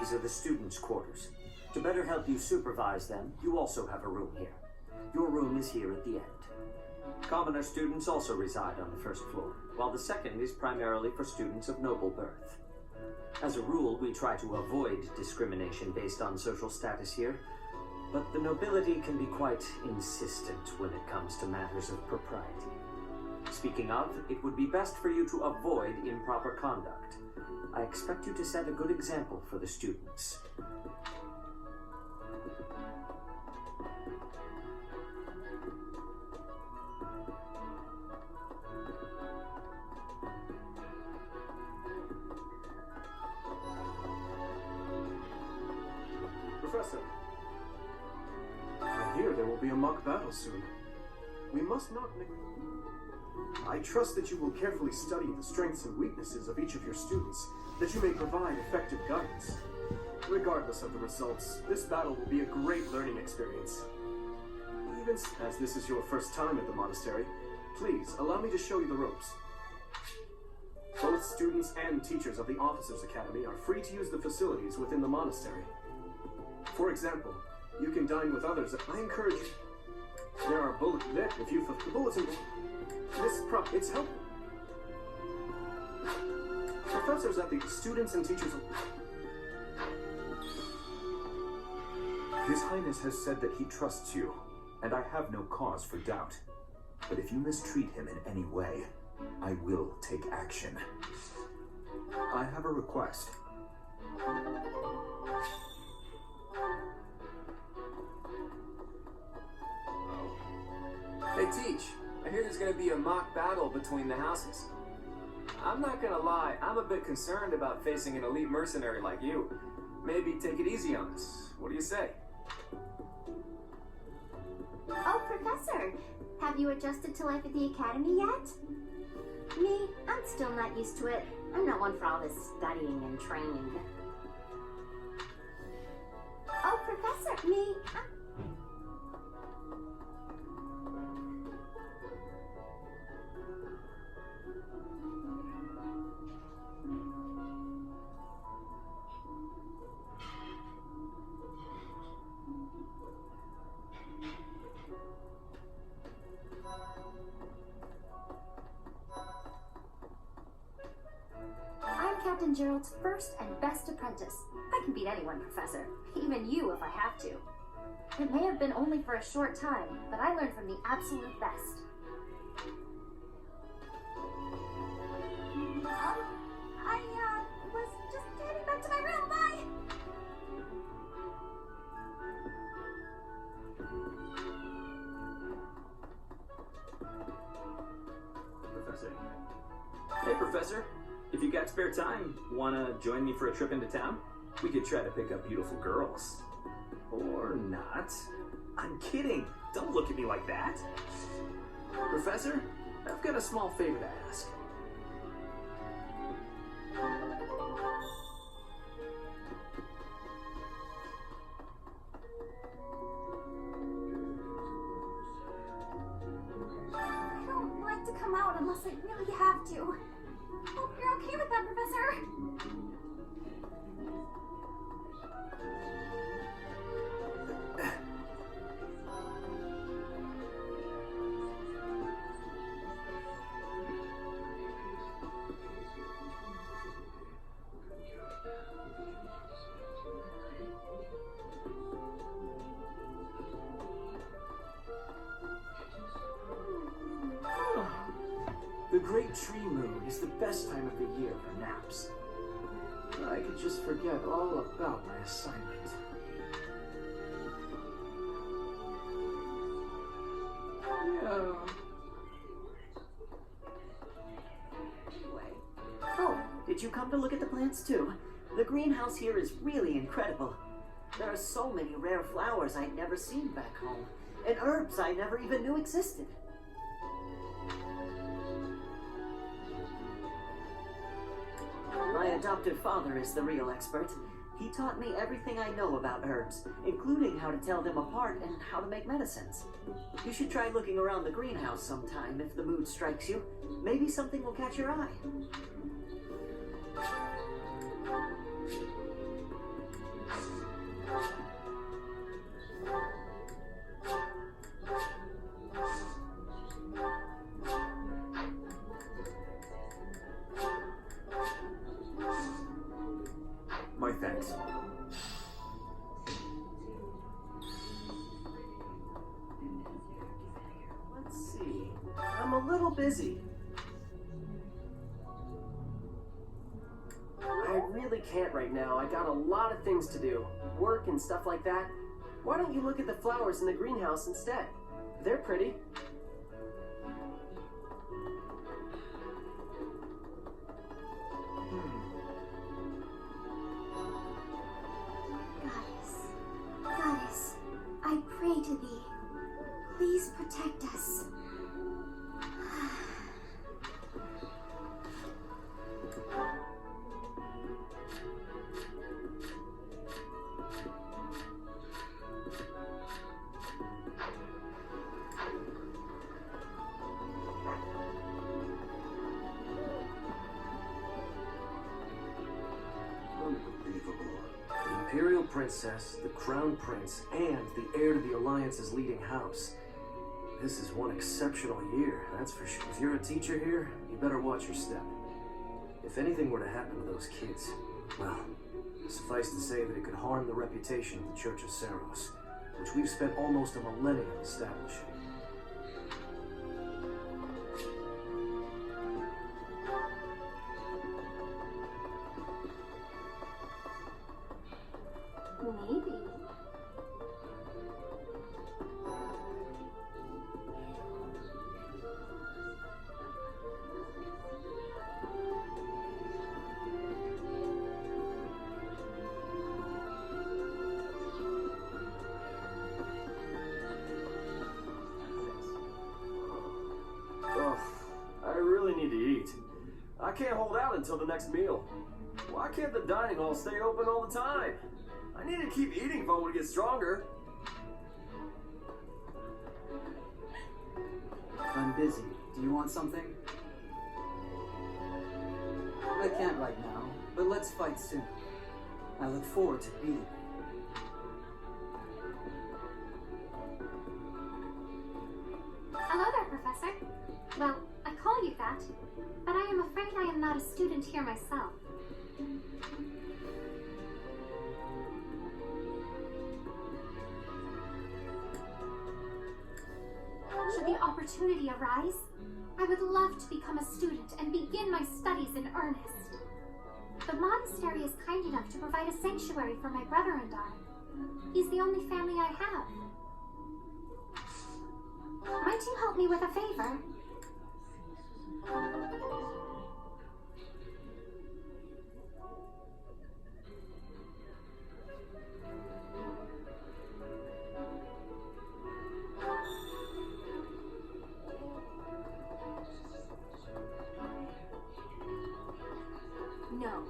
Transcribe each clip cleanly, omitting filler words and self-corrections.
These are the students' quarters. To better help you supervise them, you also have a room here. Your room is here at the end. Commoner students also reside on the first floor, while the second is primarily for students of noble birth. As a rule, we try to avoid discrimination based on social status here, but the nobility can be quite insistent when it comes to matters of propriety. Speaking of, it would be best for you to avoid improper conduct. I expect you to set a good example for the students. Professor, I hear there will be a mock battle soon. We must not I trust that you will carefully study the strengths and weaknesses of each of your students, that you may provide effective guidance. Regardless of the results, this battle will be a great learning experience. Even as this is your first time at the monastery, please allow me to show you the ropes. Both students and teachers of the Officers' Academy are free to use the facilities within the monastery. For example, you can dine with others. I encourage you. There are if you the bulletin. It's helpful. Professors at the students and teachers. His Highness has said that he trusts you, and I have no cause for doubt. But if you mistreat him in any way, I will take action. I have a request. Hey, Teach. I hear there's gonna be a mock battle between the houses. I'm not gonna lie, I'm a bit concerned about facing an elite mercenary like you. Maybe take it easy on us. What do you say? Oh, Professor! Have you adjusted to life at the Academy yet? Me, I'm still not used to it. I'm not one for all this studying and training. Oh, Professor! Me, I'm Captain Gerald's first and best apprentice. I can beat anyone, Professor. Even you if I have to. It may have been only for a short time, but I learned from the absolute best. I was just heading back to my room. Bye! Professor. Hey, Professor. If you got spare time, wanna join me for a trip into town? We could try to pick up beautiful girls. Or not. I'm kidding. Don't look at me like that. Professor, I've got a small favor to ask. I don't like to come out unless I really have to. Hope you're okay with that, Professor. The Great Tree Moon is the best time of the year for naps. I could just forget all about my assignment. Yeah. Anyway. Oh, did you come to look at the plants too? The greenhouse here is really incredible. There are so many rare flowers I'd never seen back home, and herbs I never even knew existed. My adoptive father is the real expert. He taught me everything I know about herbs, including how to tell them apart and how to make medicines. You should try looking around the greenhouse sometime if the mood strikes you. Maybe something will catch your eye. busy. I really can't right now. I got a lot of things to do. Work and stuff like that. Why don't you look at the flowers in the greenhouse instead? They're pretty. Goddess, I pray to thee. Please protect us. The Imperial Princess, the Crown Prince, and the heir to the Alliance's leading house. This is one exceptional year, that's for sure. If you're a teacher here, you better watch your step. If anything were to happen to those kids, well, suffice to say that it could harm the reputation of the Church of Saros, which we've spent almost a millennium establishing. Maybe. Oh, I really need to eat. I can't hold out until the next meal. Why can't the dining hall stay open all the time? I need to keep eating if I want to get stronger. I'm busy. Do you want something? I can't right now, but let's fight soon. I look forward to beating you. Hello there, Professor. Well, I call you that, but I am afraid I am not a student here myself. Should the opportunity arise, I would love to become a student and begin my studies in earnest. The monastery is kind enough to provide a sanctuary for my brother and I. He's the only family I have. Might you help me with a favor? No.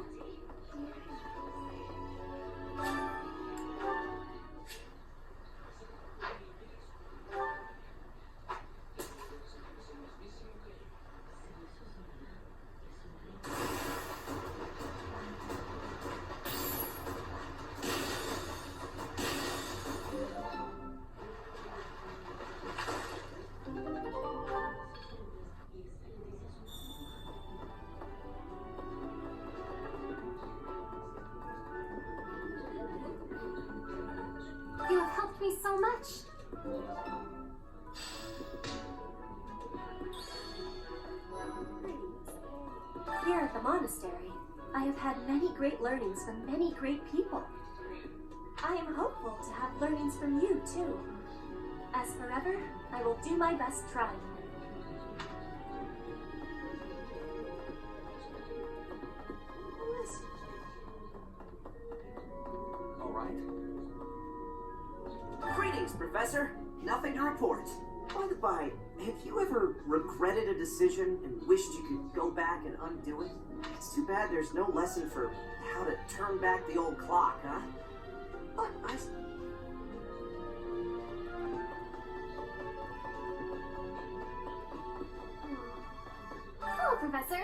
You have helped me so much. Here at the monastery, I have had many great learnings from many great people. I am hopeful to have learnings from you, too. As forever, I will do my best trying. All right. Greetings, Professor. Nothing to report. By the by, have you ever regretted a decision and wished you could go back and undo it? It's too bad there's no lesson for how to turn back the old clock, huh? But Hello, Professor.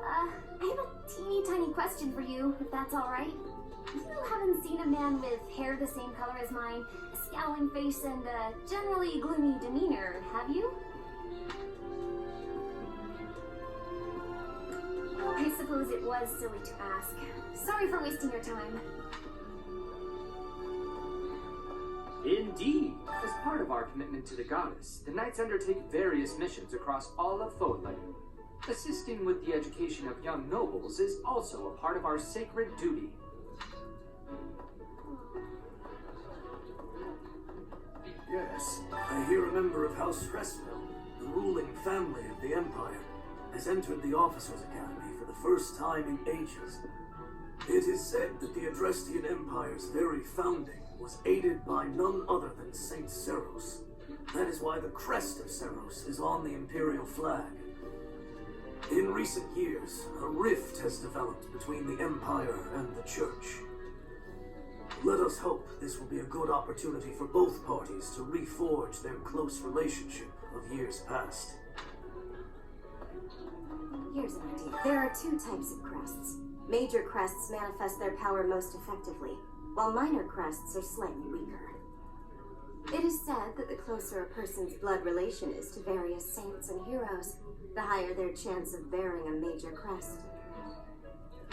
I have a teeny tiny question for you, if that's all right. You haven't seen a man with hair the same color as mine, a scowling face, and a generally gloomy demeanor, have you? I suppose it was silly to ask. Sorry for wasting your time. Indeed. As part part of our commitment to the goddess, the Knights undertake various missions across all of Fodlan. Assisting with the education of young nobles is also a part of our sacred duty. Yes, I hear a member of House Cresswell, the ruling family of the Empire, has entered the Officers' Academy for the first time in ages. It is said that the Adrestian Empire's very founding was aided by none other than Saint Seros. That is why the crest of Seros is on the Imperial flag. In recent years, a rift has developed between the Empire and the Church. Let us hope this will be a good opportunity for both parties to reforge their close relationship of years past. Here's an idea. There are two types of crests. Major crests manifest their power most effectively, while minor crests are slightly weaker. It is said that the closer a person's blood relation is to various saints and heroes, the higher their chance of bearing a major crest.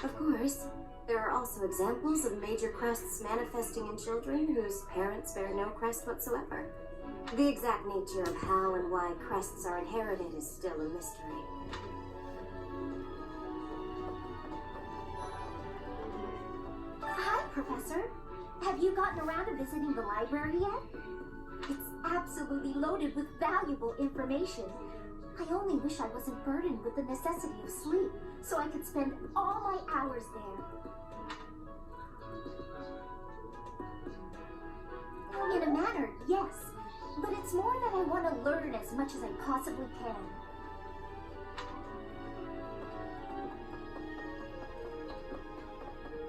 Of course, there are also examples of major crests manifesting in children whose parents bear no crest whatsoever. The exact nature of how and why crests are inherited is still a mystery. Hi, Professor. Have you gotten around to visiting the library yet? It's absolutely loaded with valuable information. I only wish I wasn't burdened with the necessity of sleep, so I could spend all my hours there. In a manner, yes, but it's more that I want to learn as much as I possibly can.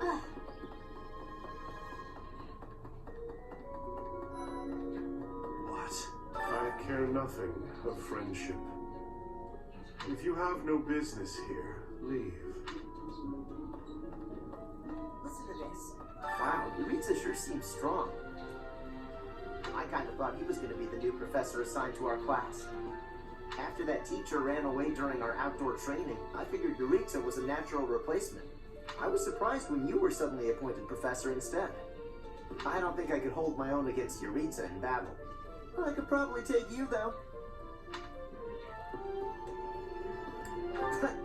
Ugh. I care nothing of friendship. If you have no business here, leave. Listen to this. Wow, Yuritsa sure seems strong. I kind of thought he was going to be the new professor assigned to our class. After that teacher ran away during our outdoor training, I figured Yuritsa was a natural replacement. I was surprised when you were suddenly appointed professor instead. I don't think I could hold my own against Yuritsa in battle. I could probably take you, though.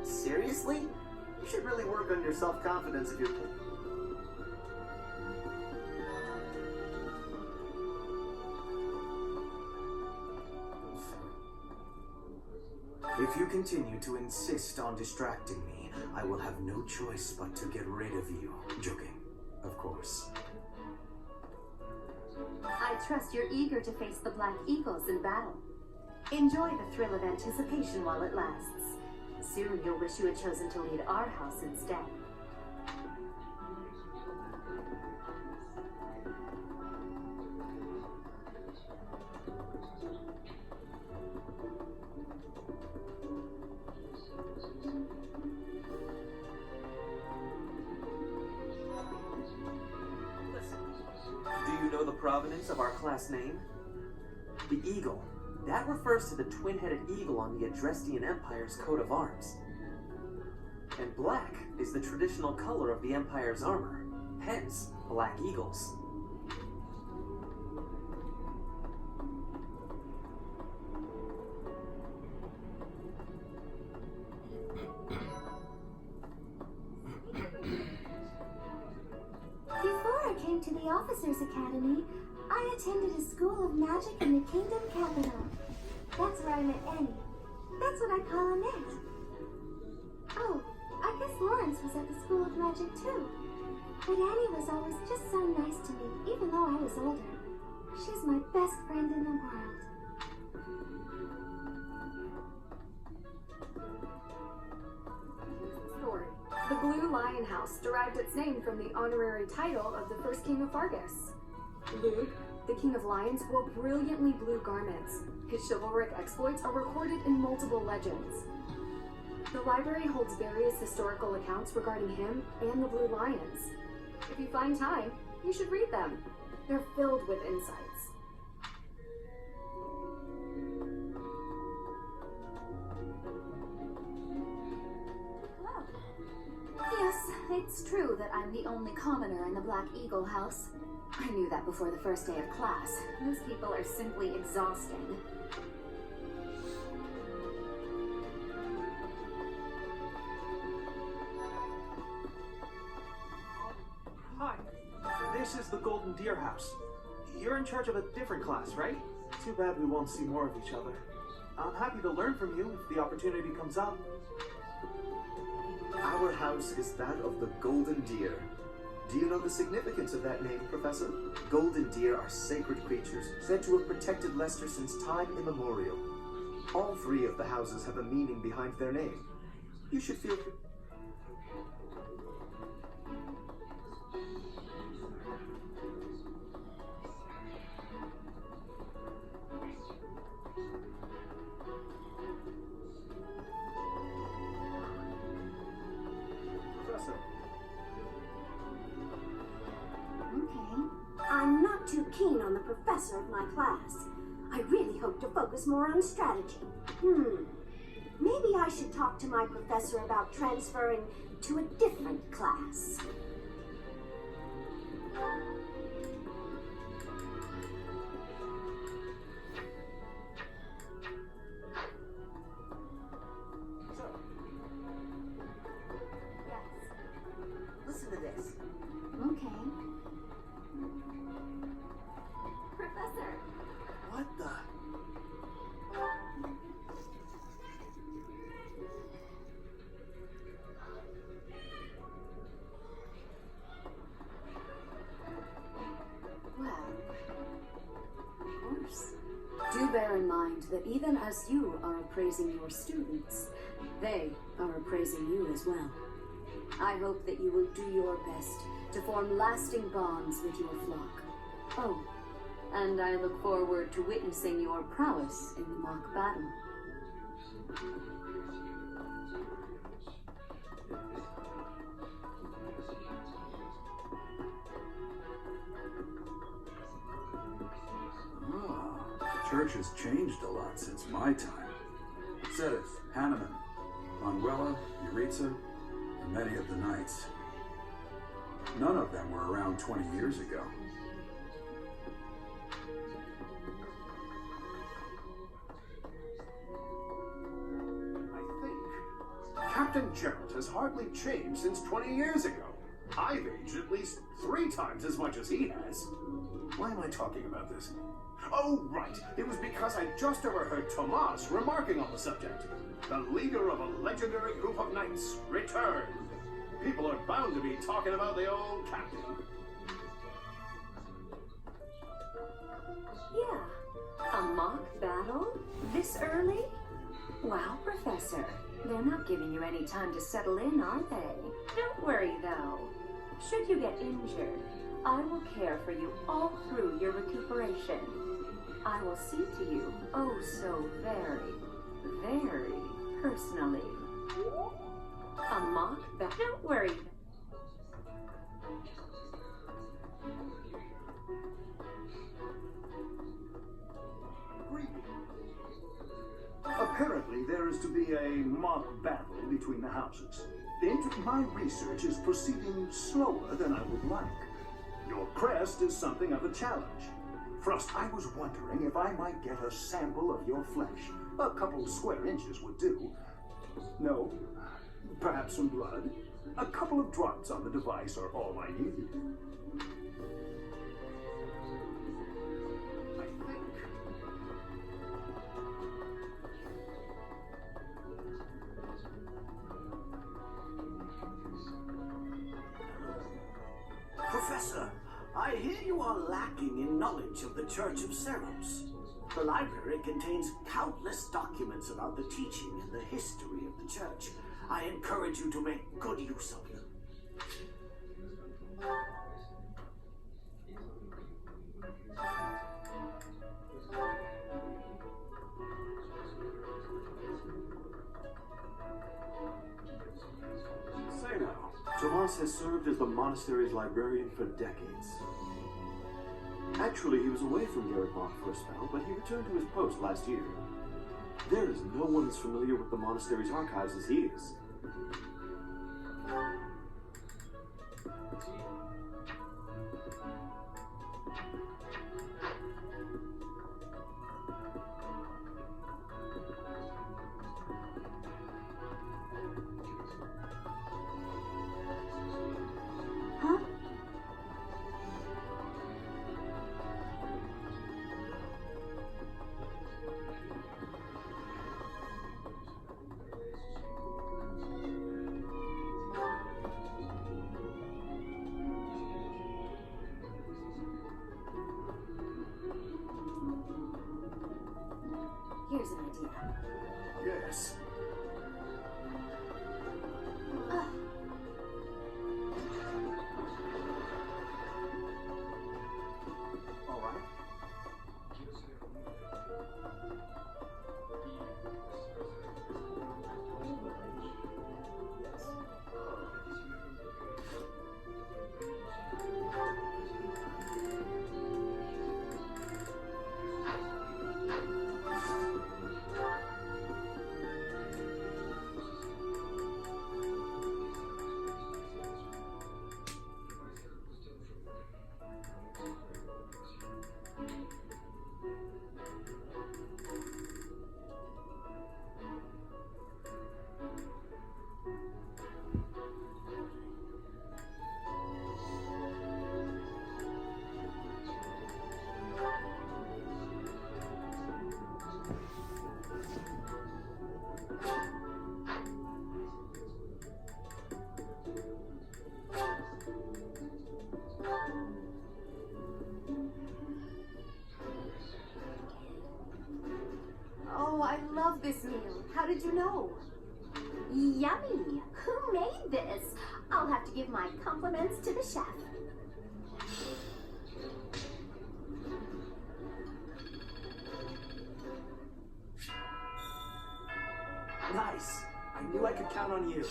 Seriously? You should really work on your self-confidence if you're... If you continue to insist on distracting me, I will have no choice but to get rid of you. Joking, of course. I trust you're eager to face the Black Eagles in battle. Enjoy the thrill of anticipation while it lasts. Soon you'll wish you had chosen to lead our house instead. Do you know the provenance of our class name? The eagle. That refers to the twin-headed eagle on the Adrestian Empire's coat of arms. And black is the traditional color of the Empire's armor, hence Black Eagles. Before I came to the Officers' Academy, I attended a school of magic in the Kingdom capital. That's where I met Annie. That's what I call Annette. Oh, I guess Lawrence was at the School of Magic too. But Annie was always just so nice to me, even though I was older. She's my best friend in the world. Story. The Blue Lion House derived its name from the honorary title of the first king of Fargus. Luke, the King of Lions, wore brilliantly blue garments. His chivalric exploits are recorded in multiple legends. The library holds various historical accounts regarding him and the Blue Lions. If you find time, you should read them. They're filled with insights. Yes, it's true that I'm the only commoner in the Black Eagle house. I knew that before the first day of class. Those people are simply exhausting. Hi, this is the Golden Deer House. You're in charge of a different class, right? Too bad we won't see more of each other. I'm happy to learn from you if the opportunity comes up. Our house is that of the Golden Deer. Do you know the significance of that name, Professor? Golden deer are sacred creatures, said to have protected Leicester since time immemorial. All three of the houses have a meaning behind their name. You should feel... Professor. Okay. I'm not too keen on the professor of my class. I really hope to focus more on strategy. Maybe I should talk to my professor about transferring to a different class. Listen to this. Okay. Professor! What the... Well, of course. Do bear in mind that even as you are appraising your students, they are appraising you as well. I hope that you will do your best to form lasting bonds with your flock. Oh, and I look forward to witnessing your prowess in the mock battle. The church has changed a lot since my time. Sedith, Hanneman, Manuela, Yuritsa, and many of the knights. None of them were around 20 years ago. I think Captain Gerald has hardly changed since 20 years ago. I've aged at least 3 times as much as he has. Why am I talking about this? Oh, right. It was because I just overheard Tomas remarking on the subject. The leader of a legendary group of knights returned. People are bound to be talking about the old captain. Yeah. A mock battle? This early? Wow, Professor. They're not giving you any time to settle in, are they? Don't worry, though. Should you get injured, I will care for you all through your recuperation. I will see to you, oh so very, very personally. A mock battle? Don't worry. Apparently, there is to be a mock battle between the houses. My research is proceeding slower than I would like. Your crest is something of a challenge. First, I was wondering if I might get a sample of your flesh. A couple square inches would do. No, perhaps some blood. A couple of drops on the device are all I need. Professor, I hear you are lacking in knowledge of the Church of Ceros. The library contains countless documents about the teaching and the history of the Church. I encourage you to make good use of them. Say now, Tomas has served as the monastery's librarian for decades. Actually, he was away from Garrett-Bach for a spell, but he returned to his post last year. There is no one as familiar with the monastery's archives as he is. Here's an idea. Yes. All right. Oh, I love this meal. How did you know? Yummy! Who made this? I'll have to give my compliments to the chef. Nice. I knew I could count on you.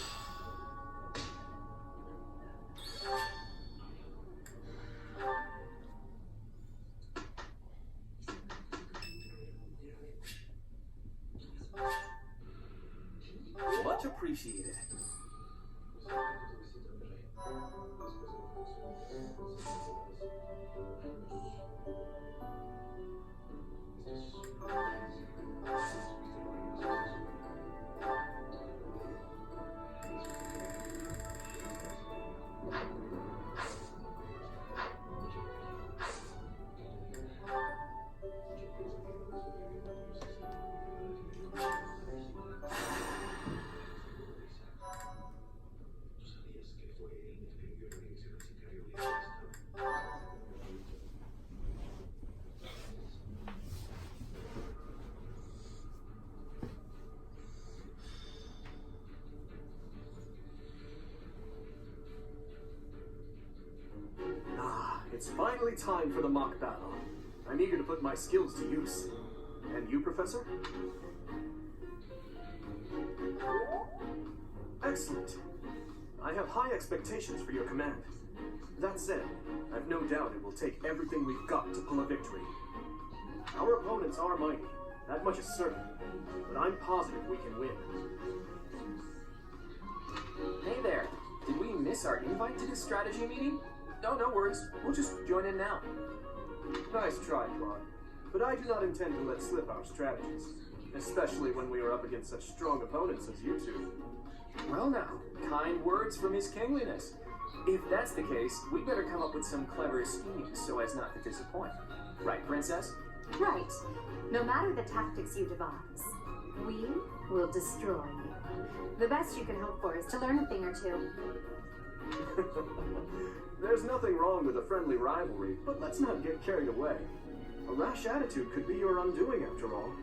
Much appreciated. It's finally time for the mock battle. I'm eager to put my skills to use. And you, Professor? Excellent. I have high expectations for your command. That said, I've no doubt it will take everything we've got to pull a victory. Our opponents are mighty, that much is certain, but I'm positive we can win. Hey there, did we miss our invite to this strategy meeting? No, no worries. We'll just join in now. Nice try, Claude. But I do not intend to let slip our strategies, especially when we are up against such strong opponents as you two. Well now, kind words from His Kingliness. If that's the case, we better come up with some clever schemes so as not to disappoint. Right, Princess? Right. No matter the tactics you devise, we will destroy you. The best you can hope for is to learn a thing or two. There's nothing wrong with a friendly rivalry, but let's not get carried away. A rash attitude could be your undoing, after all.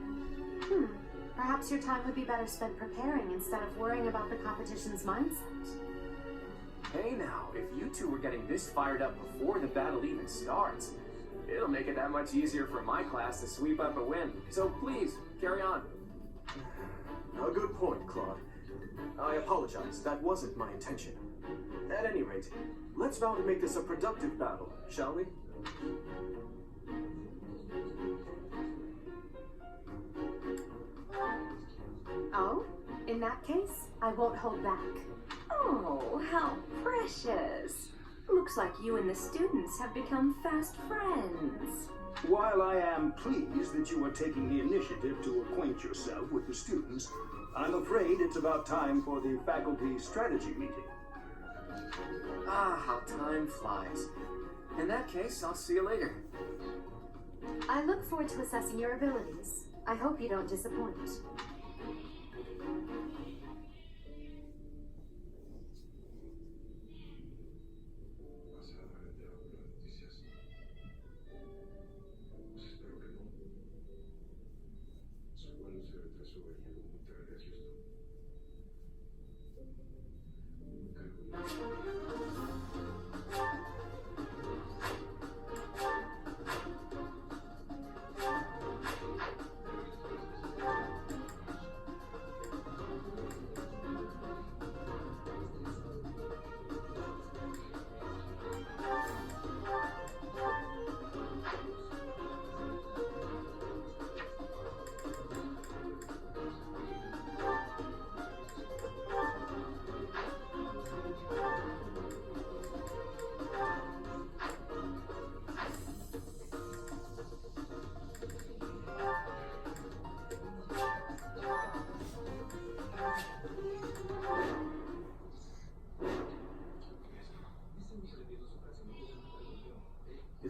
Perhaps your time would be better spent preparing instead of worrying about the competition's mindset. Hey now, if you two were getting this fired up before the battle even starts, it'll make it that much easier for my class to sweep up a win. So please, carry on. A good point, Claude. I apologize, that wasn't my intention. At any rate, let's vow to make this a productive battle, shall we? Oh, in that case, I won't hold back. Oh, how precious. Looks like you and the students have become fast friends. While I am pleased that you are taking the initiative to acquaint yourself with the students, I'm afraid it's about time for the faculty strategy meeting. Ah, how time flies. In that case, I'll see you later. I look forward to assessing your abilities. I hope you don't disappoint.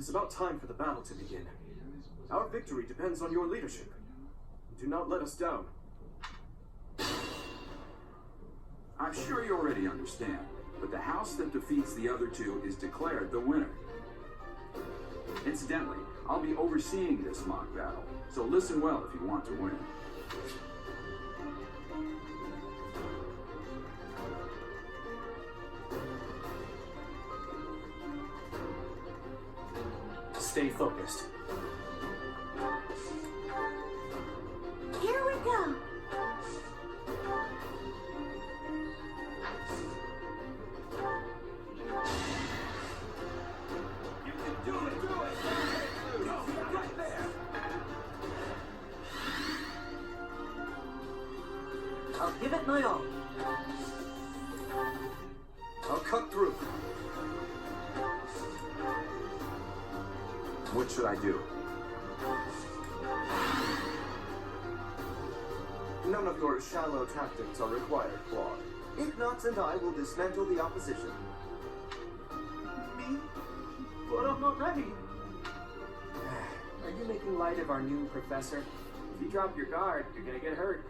It's about time for the battle to begin. Our victory depends on your leadership. Do not let us down. I'm sure you already understand, but the house that defeats the other two is declared the winner. Incidentally, I'll be overseeing this mock battle, so listen well if you want to win. Stay focused. Here we go. You can do it! Do it! Go, right there! I'll give it my all. I'll cut through. What should I do? None of your shallow tactics are required, Claude. Ignatz and I will dismantle the opposition. Me? But I'm not ready. Are you making light of our new professor? If you drop your guard, you're gonna get hurt.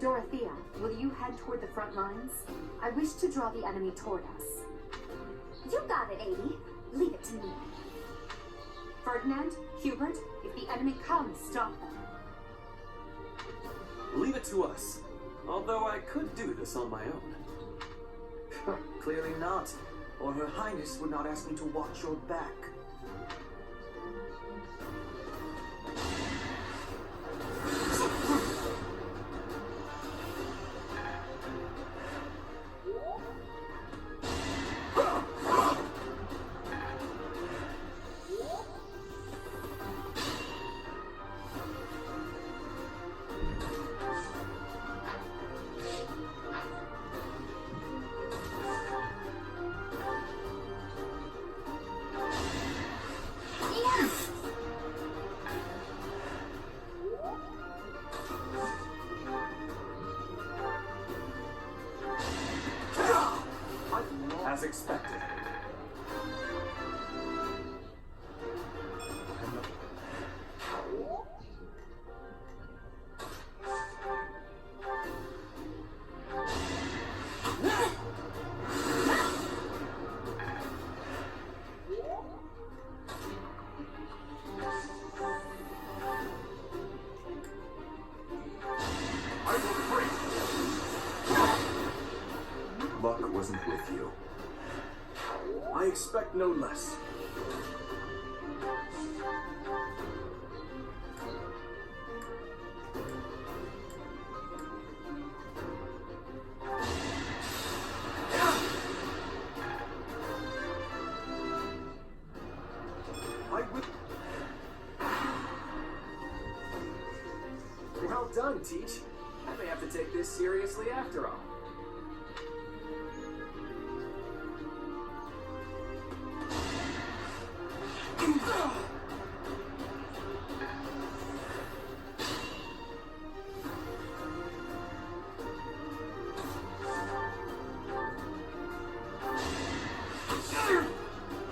Dorothea, will you head toward the front lines? I wish to draw the enemy toward us. You got it, Amy. Leave it to me. Ferdinand, Hubert, if the enemy comes, stop them. Leave it to us. Although I could do this on my own. Clearly not, or Her Highness would not ask me to watch your back. As expected. Luck wasn't with you. I expect no less. Well done, Teach. I may have to take this seriously after all.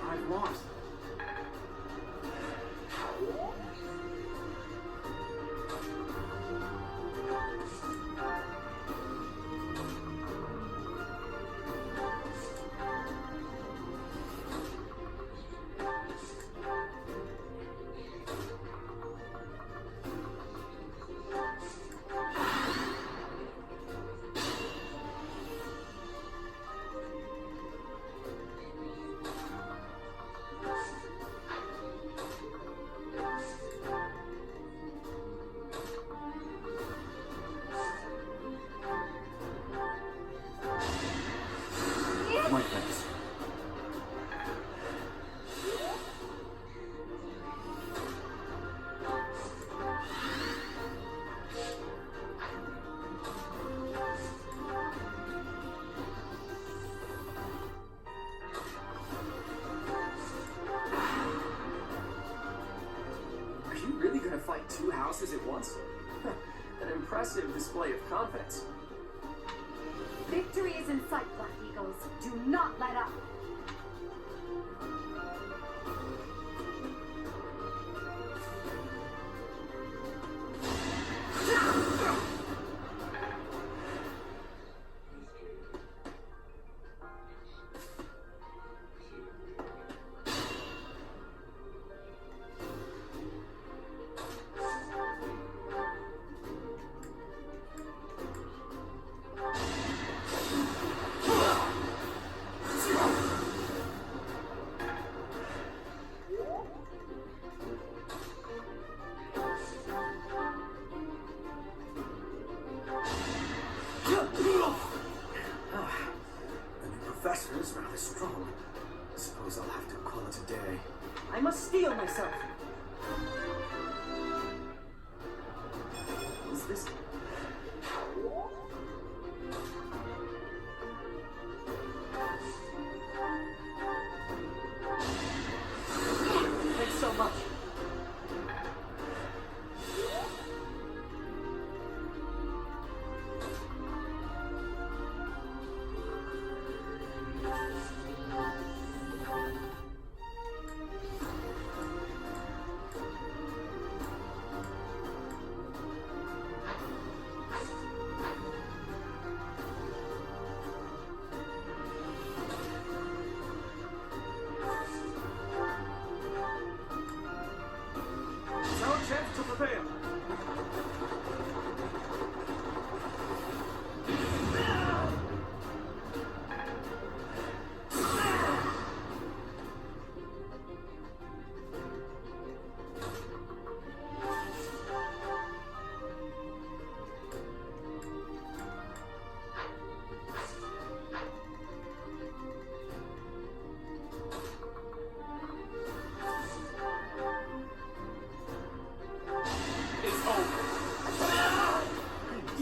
I've lost. My thanks. Are you really gonna fight two houses at once? An impressive display of confidence. Victory is in sight, Black Eagles. Do not let up.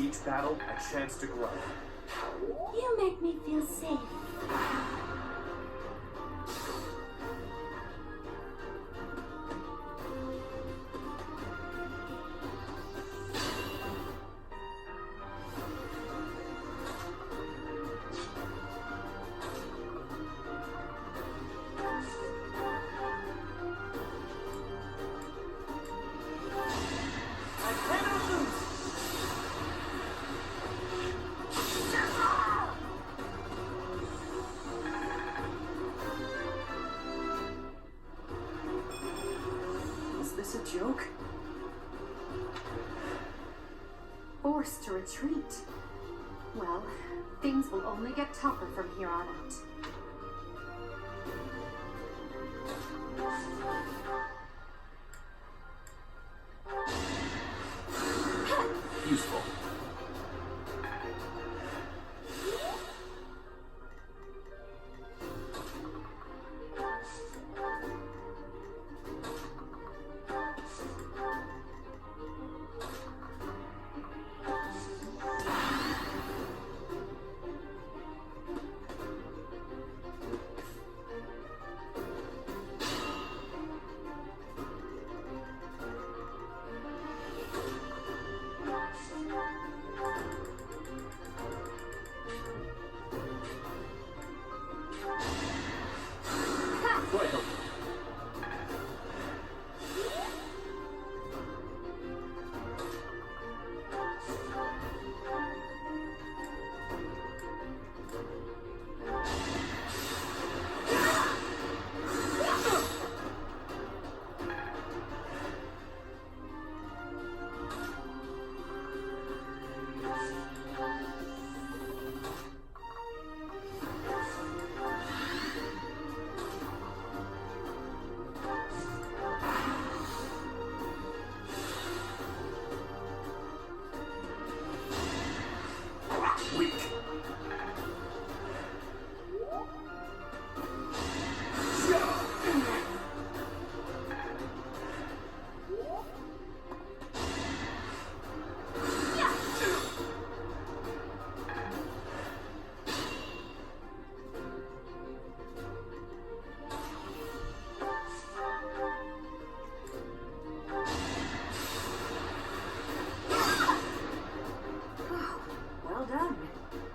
each battle a chance to grow. You make me feel safe. A joke? Forced to retreat. Well, things will only get tougher from here on out. Useful.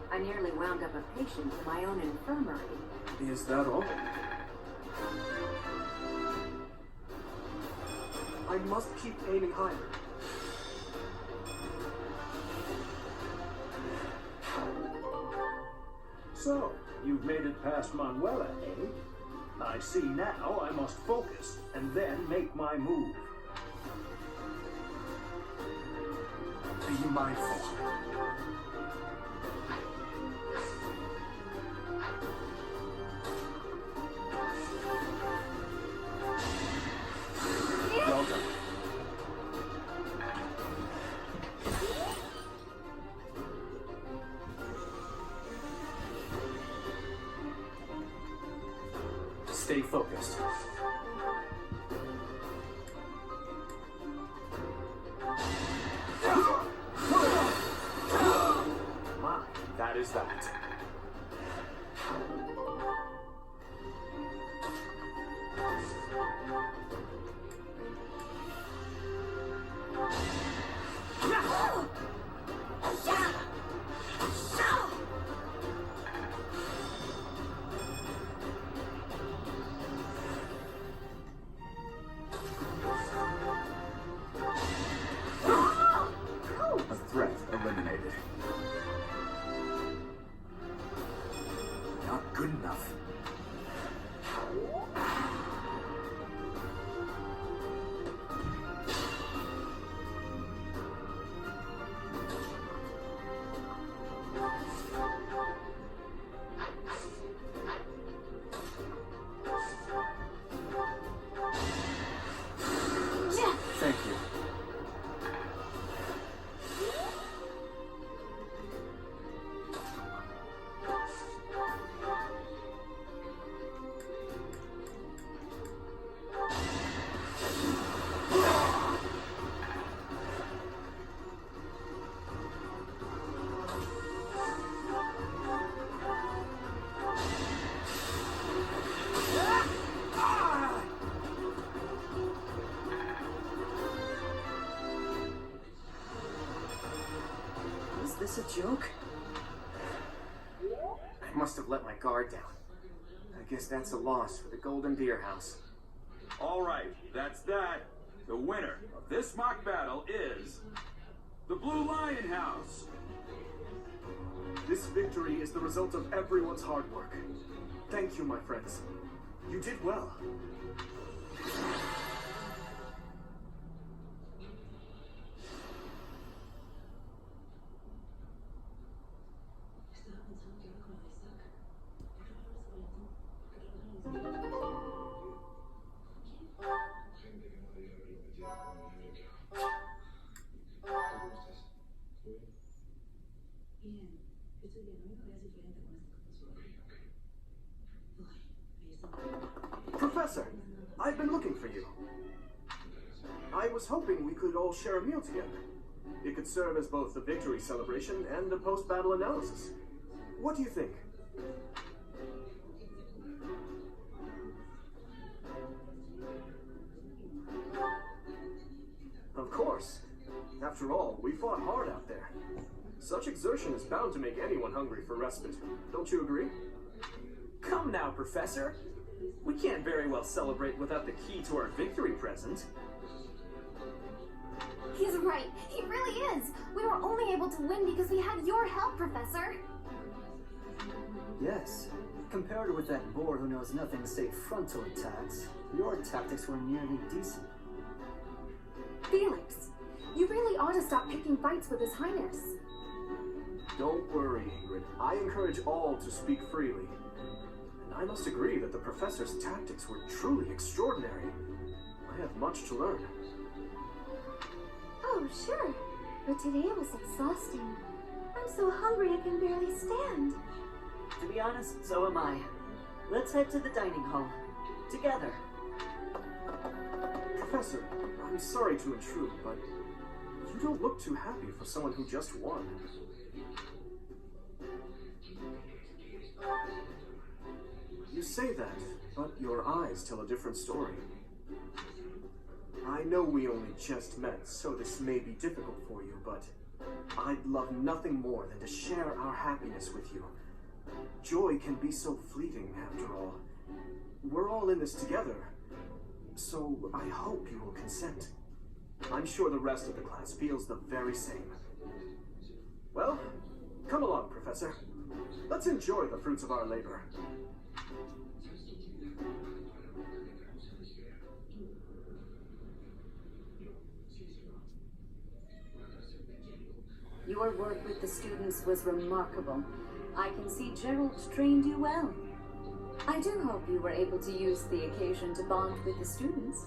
I nearly wound up a patient in my own infirmary. Is that all? I must keep aiming higher. So, you've made it past Manuela, eh? I see now I must focus and then make my move. Be mindful. Well done. Stay focused. My, that is that. A threat eliminated. this a joke? I must have let my guard down. I guess that's a loss for the Golden Deer House. All right, that's that. The winner of this mock battle is the Blue Lion House. This victory is the result of everyone's hard work. Thank you, my friends. You did well. Professor, I've been looking for you. I was hoping we could all share a meal together. It could serve as both a victory celebration and a post-battle analysis. What do you think? Of course. After all, we fought hard out there. Such exertion is bound to make anyone hungry for respite. Don't you agree? Come now, Professor. We can't very well celebrate without the key to our victory present. He's right. He really is. We were only able to win because we had your help, Professor. Yes. Compared with that boar who knows nothing save frontal attacks, your tactics were nearly decent. Felix, you really ought to stop picking fights with His Highness. Don't worry, Ingrid. I encourage all to speak freely. And I must agree that the professor's tactics were truly extraordinary. I have much to learn. Oh, sure. But today was exhausting. I'm so hungry I can barely stand. To be honest, so am I. Let's head to the dining hall. Together. Professor, I'm sorry to intrude, but you don't look too happy for someone who just won. You say that, but your eyes tell a different story. I know we only just met, so this may be difficult for you, but I'd love nothing more than to share our happiness with you. Joy can be so fleeting, after all. We're all in this together, so I hope you will consent. I'm sure the rest of the class feels the very same. Well, come along, Professor. Let's enjoy the fruits of our labor. Your work with the students was remarkable. I can see Gerald trained you well. I do hope you were able to use the occasion to bond with the students.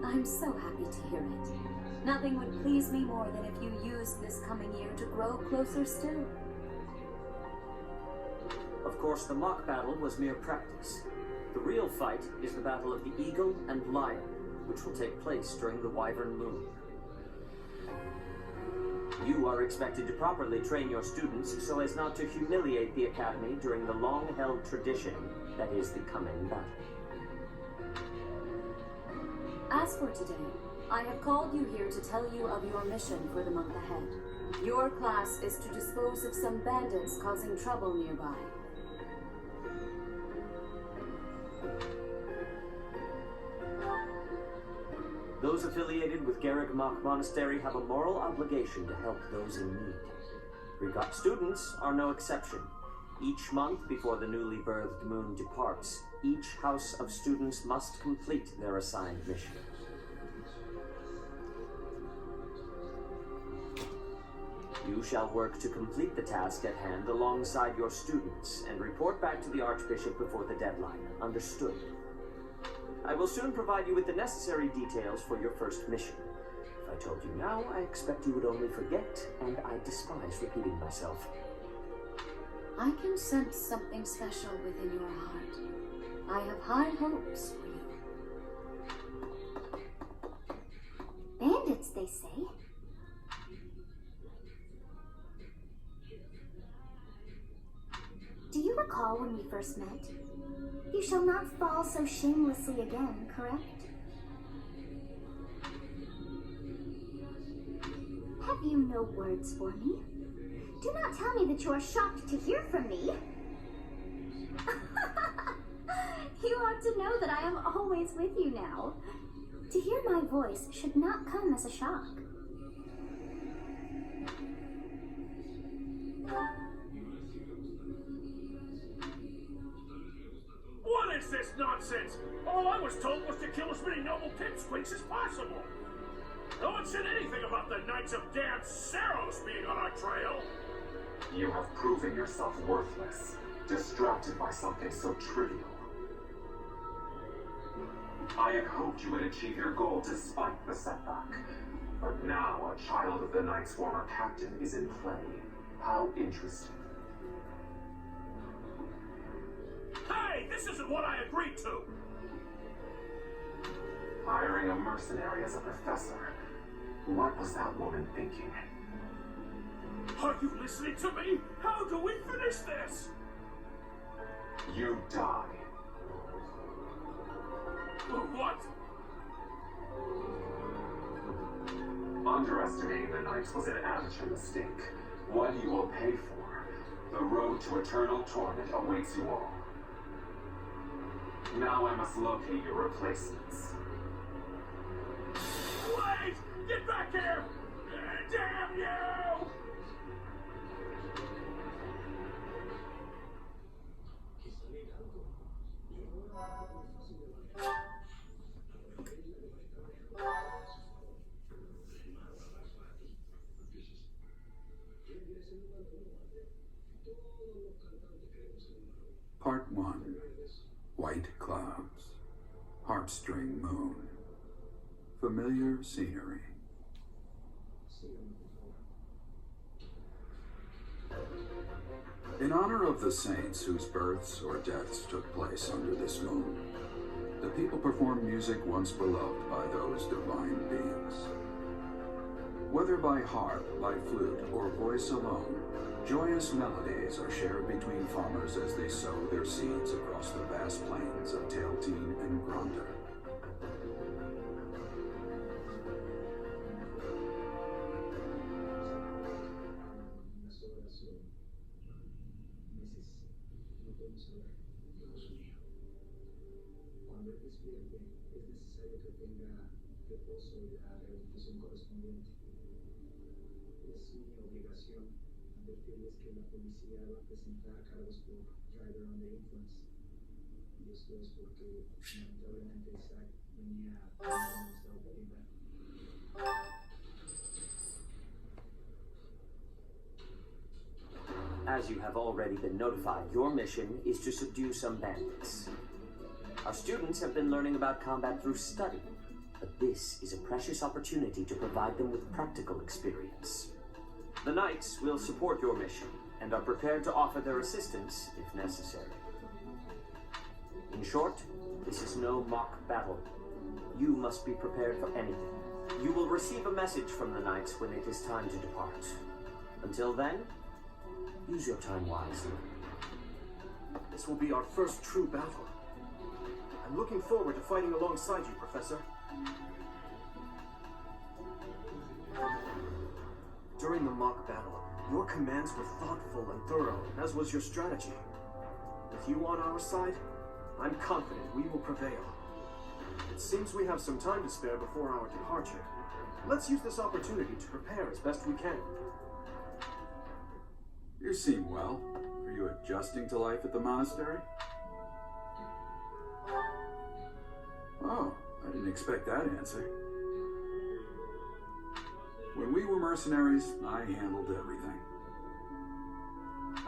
I'm so happy to hear it. Nothing would please me more than if you used this coming year to grow closer still. Of course, the mock battle was mere practice. The real fight is the battle of the Eagle and Lion, which will take place during the Wyvern Moon. You are expected to properly train your students so as not to humiliate the Academy during the long-held tradition that is the coming battle. As for today, I have called you here to tell you of your mission for the month ahead. Your class is to dispose of some bandits causing trouble nearby. Those affiliated with Garreg-Mach Monastery have a moral obligation to help those in need. Regot students are no exception. Each month before the newly birthed moon departs, each house of students must complete their assigned mission. You shall work to complete the task at hand alongside your students and report back to the Archbishop before the deadline. Understood? I will soon provide you with the necessary details for your first mission. If I told you now, I expect you would only forget, and I despise repeating myself. I can sense something special within your heart. I have high hopes for you. Bandits, they say. Do you recall when we first met? You shall not fall so shamelessly again, correct? Have you no words for me? Do not tell me that you are shocked to hear from me. You ought to know that I am always with you now. To hear my voice should not come as a shock. What is this nonsense? All I was told was to kill as many noble pipsqueaks as possible. No one said anything about the Knights of Dan Saros being on our trail. You have proven yourself worthless, distracted by something so trivial. I had hoped you would achieve your goal despite the setback. But now a child of the Knight's former captain is in play. How interesting. Hey, this isn't what I agreed to! Hiring a mercenary as a professor. What was that woman thinking? Are you listening to me? How do we finish this? You die. What? Underestimating the Knights was an amateur mistake. One you will pay for. The road to eternal torment awaits you all. Now I must locate your replacements. Wait! Get back here! Damn you! Part 1. White clouds. Harpstring moon. Familiar scenery. In honor of the saints whose births or deaths took place under this moon, the people perform music once beloved by those divine beings. Whether by harp, by flute, or voice alone, joyous melodies are shared between farmers as they sow their seeds across the vast plains of Tailteen and Gronder. As you have already been notified, your mission is to subdue some bandits. Our students have been learning about combat through study, but this is a precious opportunity to provide them with practical experience. The Knights will support your mission and are prepared to offer their assistance if necessary. In short, this is no mock battle. You must be prepared for anything. You will receive a message from the Knights when it is time to depart. Until then, use your time wisely. This will be our first true battle. I'm looking forward to fighting alongside you, Professor. During the mock battle, your commands were thoughtful and thorough, as was your strategy. With you on our side, I'm confident we will prevail. It seems we have some time to spare before our departure. Let's use this opportunity to prepare as best we can. You seem well. Are you adjusting to life at the monastery? Oh, I didn't expect that answer. When we were mercenaries, I handled everything.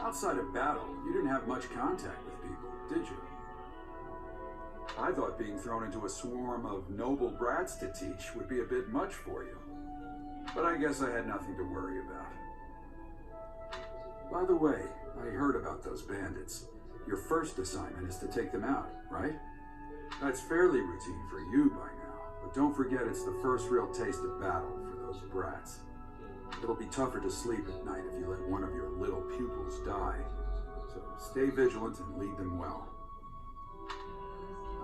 Outside of battle, you didn't have much contact with people, did you? I thought being thrown into a swarm of noble brats to teach would be a bit much for you. But I guess I had nothing to worry about. By the way, I heard about those bandits. Your first assignment is to take them out, right? That's fairly routine for you by now, but don't forget it's the first real taste of battle for those brats. It'll be tougher to sleep at night if you let one of your little pupils die. So stay vigilant and lead them well.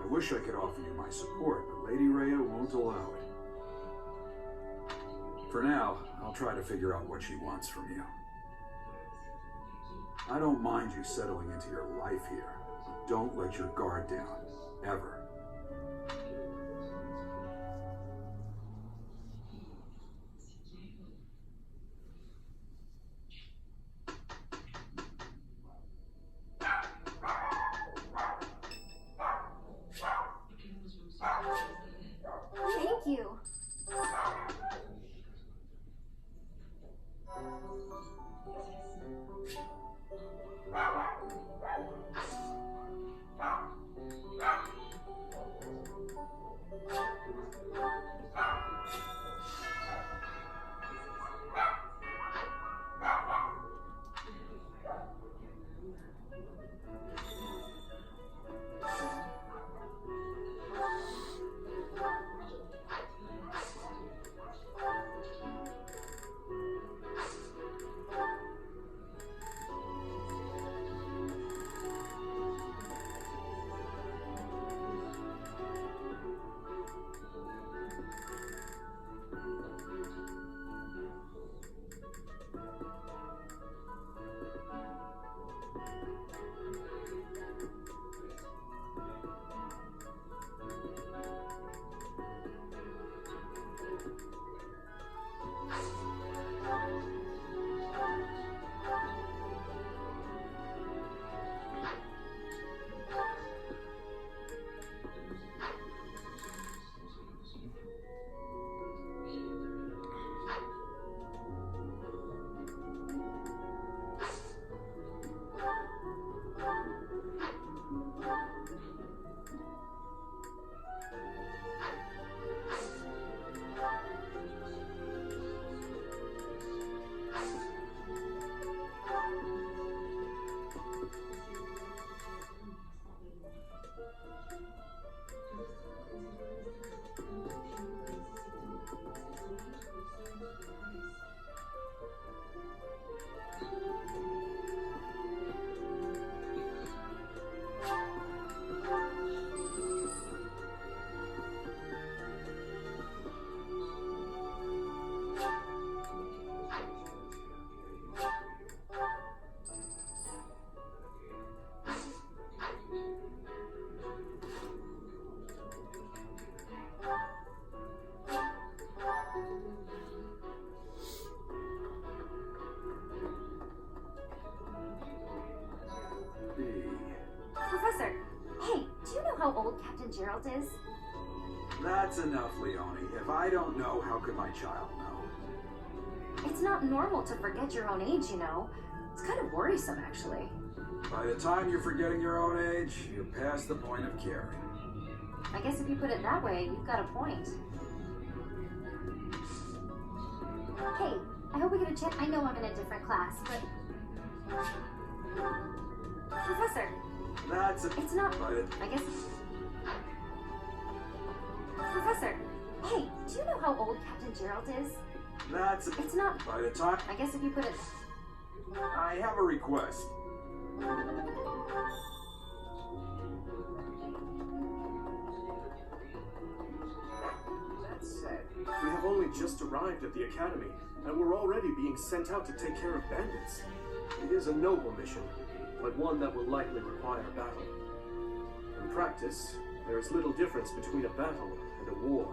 I wish I could offer you my support, but Lady Rhea won't allow it. For now, I'll try to figure out what she wants from you. I don't mind you settling into your life here. Don't let your guard down. Ever. Thank you. Professor, hey, do you know how old Captain Gerald is? That's enough, Leonie. If I don't know, how could my child know? It's not normal to forget your own age, you know. It's kind of worrisome, actually. By the time you're forgetting your own age, you're past the point of caring. I guess if you put it that way, you've got a point. Hey, I hope we get a chance. I know I'm in a different class, but... Professor! It's not... I guess... Professor! Hey, do you know how old Captain Gerald is? It's not... By the time... I guess if you put it... I have a request. That said, we have only just arrived at the academy, and we're already being sent out to take care of bandits. It is a noble mission, but one that will likely require battle. In practice, there is little difference between a battle and a war.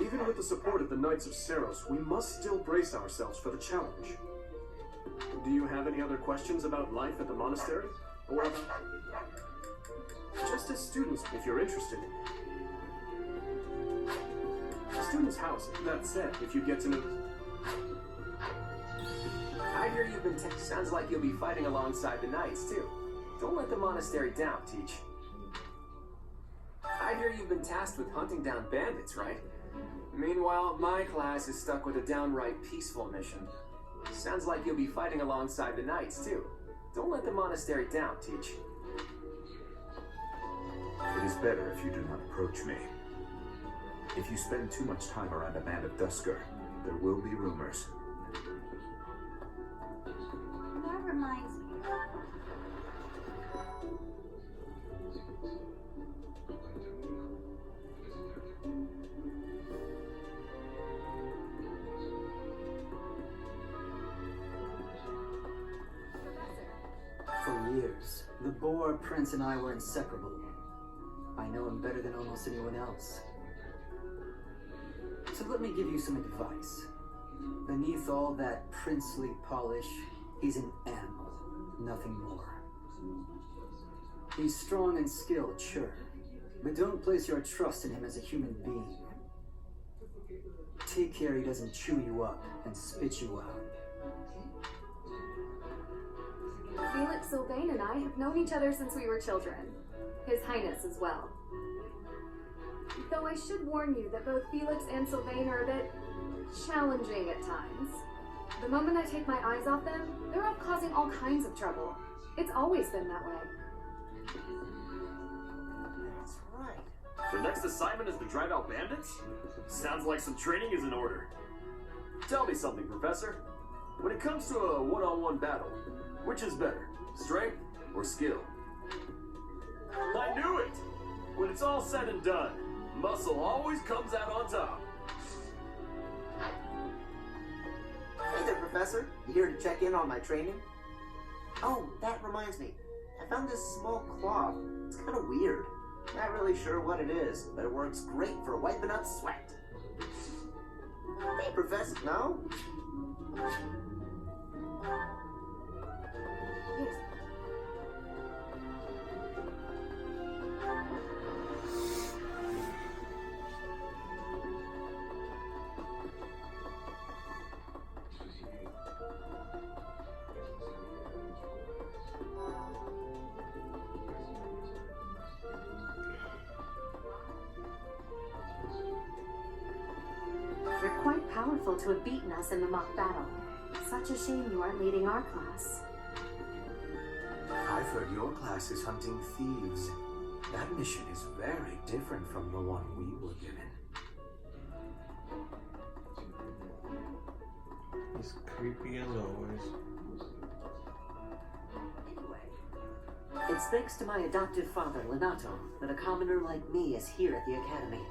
Even with the support of the Knights of Seros, we must still brace ourselves for the challenge. Do you have any other questions about life at the monastery? Or just as students, if you're interested. A student's house, that said, if you get to know... I hear you've been sounds like you'll be fighting alongside the knights, too. Don't let the monastery down, Teach. I hear you've been tasked with hunting down bandits, right? Meanwhile, my class is stuck with a downright peaceful mission. Sounds like you'll be fighting alongside the knights, too. Don't let the monastery down, Teach. It is better if you do not approach me. If you spend too much time around a man of Dusker, there will be rumors. That reminds me. years, the Boar Prince and I were inseparable. I know him better than almost anyone else. So let me give you some advice. Beneath all that princely polish, he's an M, nothing more. He's strong and skilled, sure, but don't place your trust in him as a human being. Take care he doesn't chew you up and spit you out. Felix Sylvain and I have known each other since we were children. His Highness as well. Though I should warn you that both Felix and Sylvain are a bit challenging at times. The moment I take my eyes off them, they're off causing all kinds of trouble. It's always been that way. That's right. The next assignment is to drive out bandits? Sounds like some training is in order. Tell me something, Professor. When it comes to a one-on-one battle, which is better, strength or skill? I knew it! When it's all said and done, muscle always comes out on top. Hey there, Professor. You here to check in on my training? Oh, that reminds me. I found this small cloth. It's kind of weird. Not really sure what it is, but it works great for wiping up sweat. Hey, Professor. No? Yes. You're quite powerful to have beaten us in the mock battle. Such a shame you aren't leading our class. I've heard your class is hunting thieves. That mission is very different from the one we were given. He's creepy as always. Anyway, it's thanks to my adoptive father, Lenato, that a commoner like me is here at the Academy.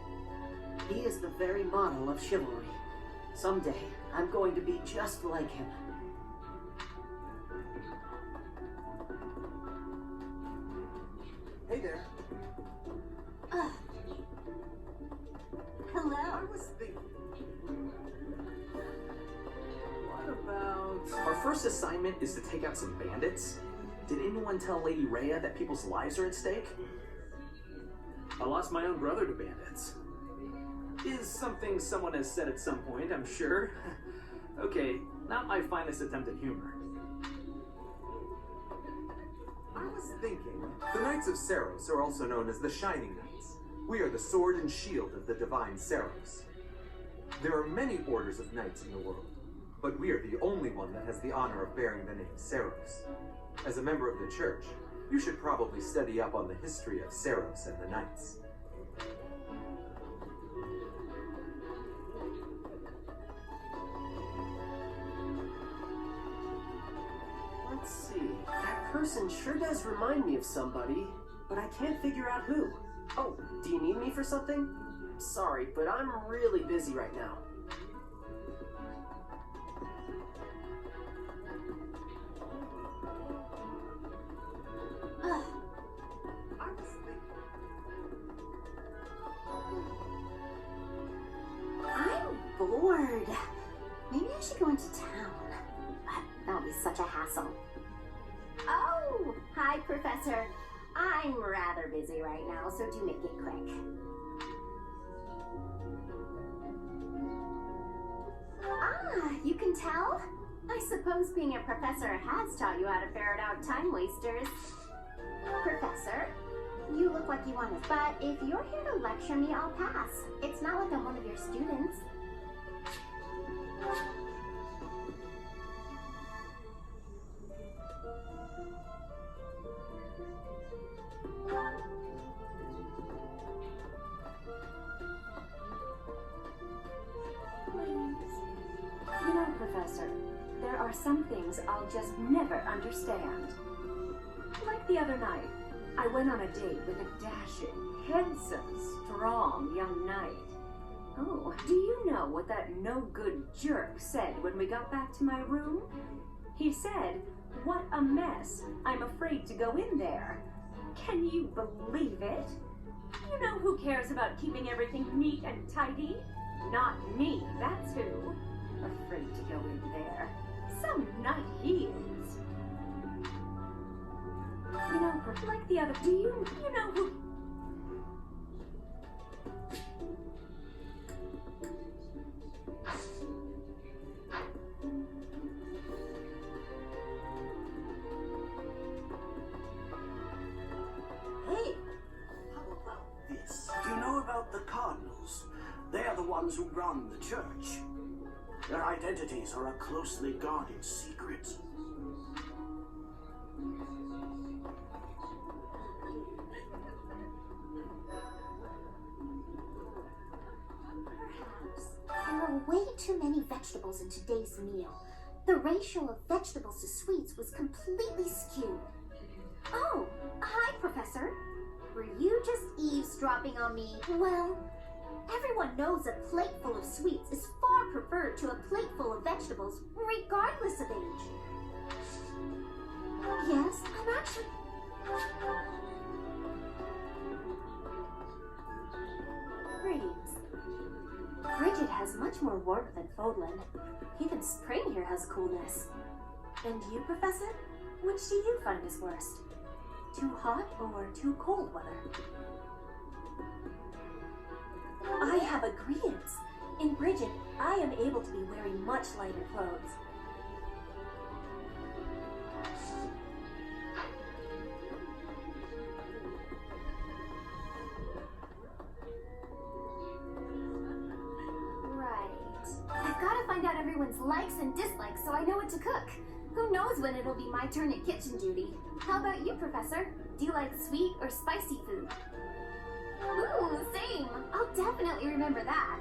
He is the very model of chivalry. Someday, I'm going to be just like him. Hey there. Hello. I was thinking. What about... Our first assignment is to take out some bandits? Did anyone tell Lady Rhea that people's lives are at stake? I lost my own brother to bandits. Is something someone has said at some point, I'm sure. Okay, not my finest attempt at humor. I was thinking, the Knights of Seros are also known as the Shining Knights. We are the sword and shield of the divine Seros. There are many orders of knights in the world, but we are the only one that has the honor of bearing the name Seros. As a member of the church, you should probably study up on the history of Seros and the Knights. Let's see. That person sure does remind me of somebody, but I can't figure out who. Oh, do you need me for something? Sorry, but I'm really busy right now. I'm bored. Maybe I should go into town. That would be such a hassle. Oh, hi, Professor. I'm rather busy right now, so do make it quick. Ah, you can tell? I suppose being a professor has taught you how to ferret out time wasters. Professor, you look like you want to, but if you're here to lecture me, I'll pass. It's not like I'm one of your students. You know, Professor, there are some things I'll just never understand. Like the other night, I went on a date with a dashing, handsome, strong young knight. Oh, do you know what that no-good jerk said when we got back to my room? He said, What a mess. I'm afraid to go in there. Can you believe it? You know who cares about keeping everything neat and tidy? Not me, that's who. Afraid to go in there. Some knight he is. You know, like the other, do you know who... Hey, how about this? Do you know about the Cardinals? They are the ones who run the church. Their identities are a closely guarded secret. There are way too many vegetables in today's meal. The ratio of vegetables to sweets was completely skewed. Oh, hi, Professor. Were you just eavesdropping on me? Well, everyone knows a plate full of sweets is far preferred to a plate full of vegetables, regardless of age. Yes, I'm actually... Greetings. Bridget has much more warmth than Fodlan. Even spring here has coolness. And you, Professor? Which do you find is worst? Too hot or too cold weather? I have agreeance. In Bridget, I am able to be wearing much lighter clothes. I've got to find out everyone's likes and dislikes so I know what to cook. Who knows when it'll be my turn at kitchen duty? How about you, Professor? Do you like sweet or spicy food? Ooh, same. I'll definitely remember that.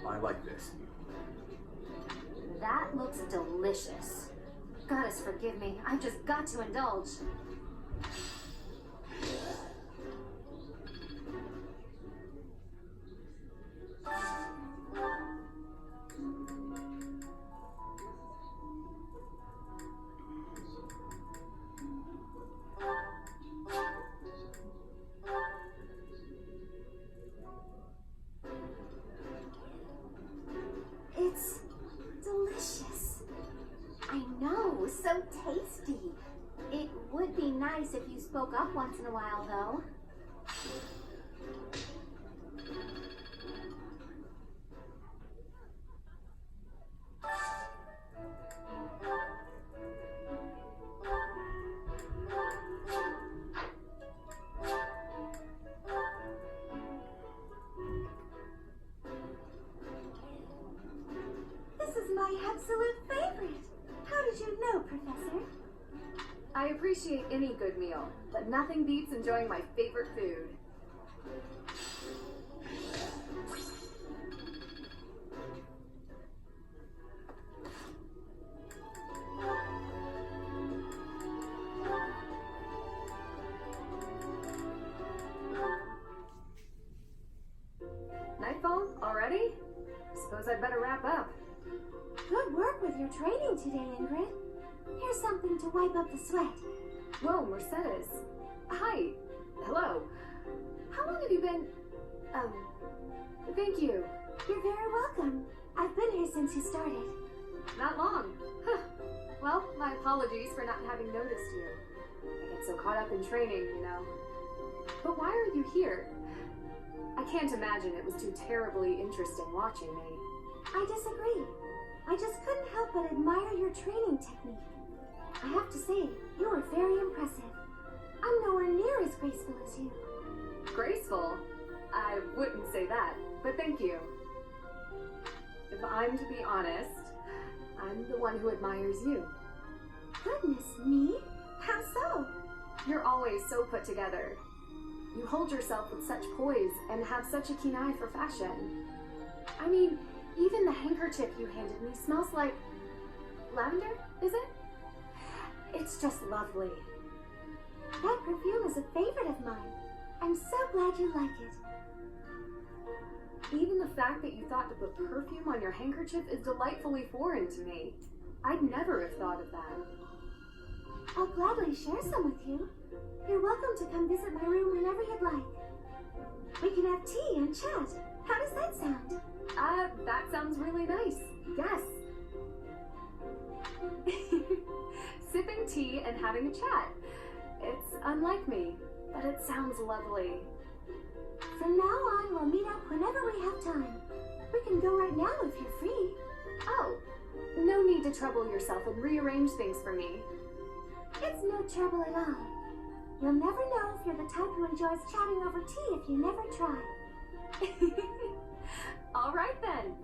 I like this. That looks delicious. Goddess forgive me, I've just got to indulge. It's delicious. I know, so tasty. It would be nice if you spoke up once in a while, though. This is my absolute favorite. How did you know, Professor? I appreciate any good meal, but nothing beats enjoying my favorite food. Ingrid. Here's something to wipe up the sweat. Whoa, Mercedes. Hi. Hello. How long have you been... Thank you. You're very welcome. I've been here since you started. Not long. Huh. Well, my apologies for not having noticed you. I get so caught up in training, you know. But why are you here? I can't imagine it was too terribly interesting watching me. I disagree. I just couldn't help but admire your training technique. I have to say, you were very impressive. I'm nowhere near as graceful as you. Graceful? I wouldn't say that, but thank you. If I'm to be honest, I'm the one who admires you. Goodness me? How so? You're always so put together. You hold yourself with such poise and have such a keen eye for fashion. I mean, even the handkerchief you handed me smells like... lavender, is it? It's just lovely. That perfume is a favorite of mine. I'm so glad you like it. Even the fact that you thought to put perfume on your handkerchief is delightfully foreign to me. I'd never have thought of that. I'll gladly share some with you. You're welcome to come visit my room whenever you'd like. We can have tea and chat. How does that sound? That sounds really nice. Yes. Sipping tea and having a chat. It's unlike me, but it sounds lovely. From now on, we'll meet up whenever we have time. We can go right now if you're free. Oh, no need to trouble yourself and rearrange things for me. It's no trouble at all. You'll never know if you're the type who enjoys chatting over tea if you never try. All right then.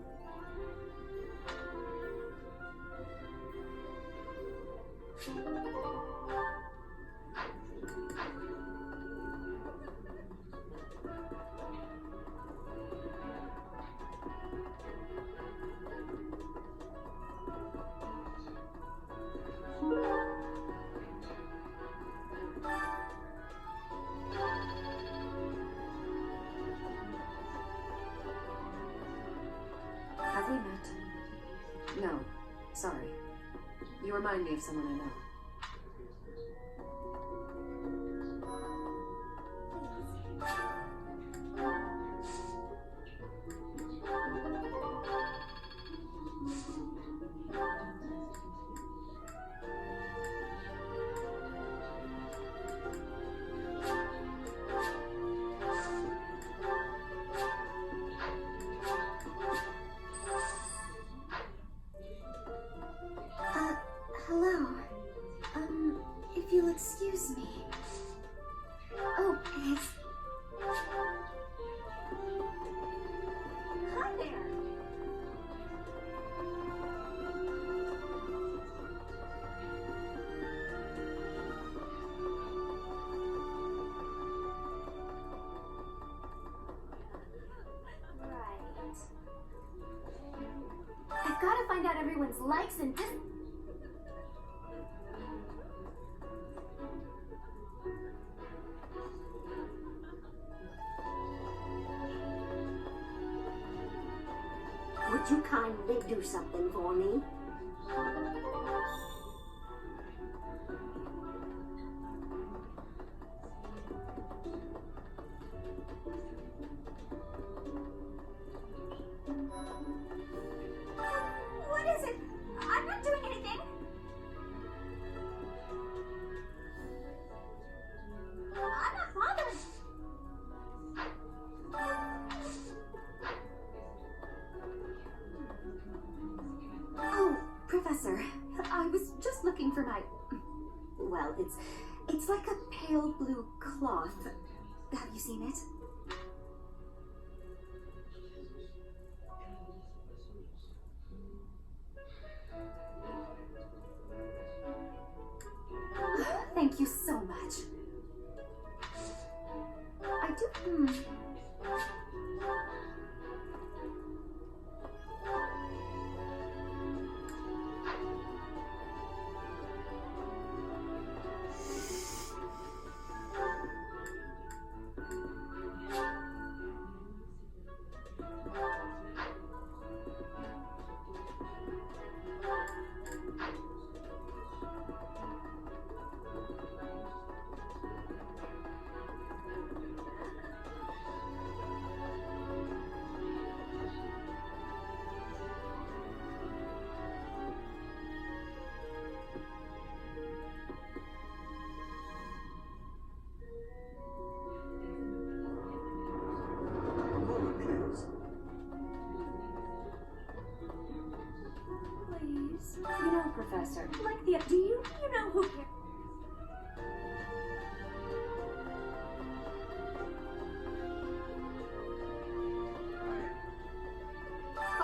Have we met? No. Sorry. You remind me of someone I know. Hello. If you'll excuse me. Oh, it's... Hi there. Right. I've got to find out everyone's likes and Would you kindly do something for me? What is it? I'm not doing anything. I'm not bothered. Oh, Professor, I was just looking for my... Well, it's like a pale blue cloth. Have you seen it? Thank you so much. I do... Yeah, do you know who...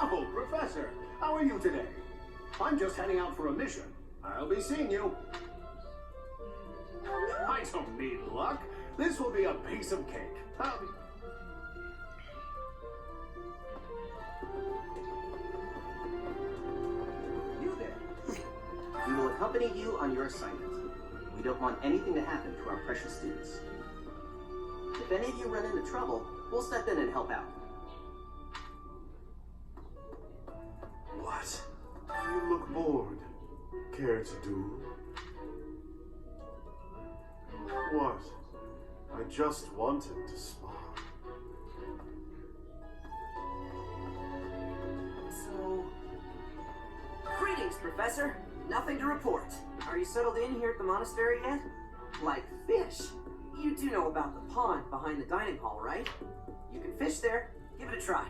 Oh, Professor, how are you today? I'm just heading out for a mission. I'll be seeing you. I don't need luck. This will be a piece of cake. You there. We will accompany you on your assignment. We don't want anything to happen to our precious students. If any of you run into trouble, we'll step in and help out. What? You look bored. Care to do? What? I just wanted to spar. So... Greetings, Professor. Nothing to report. Are you settled in here at the monastery yet? Like fish. You do know about the pond behind the dining hall, right? You can fish there. Give it a try.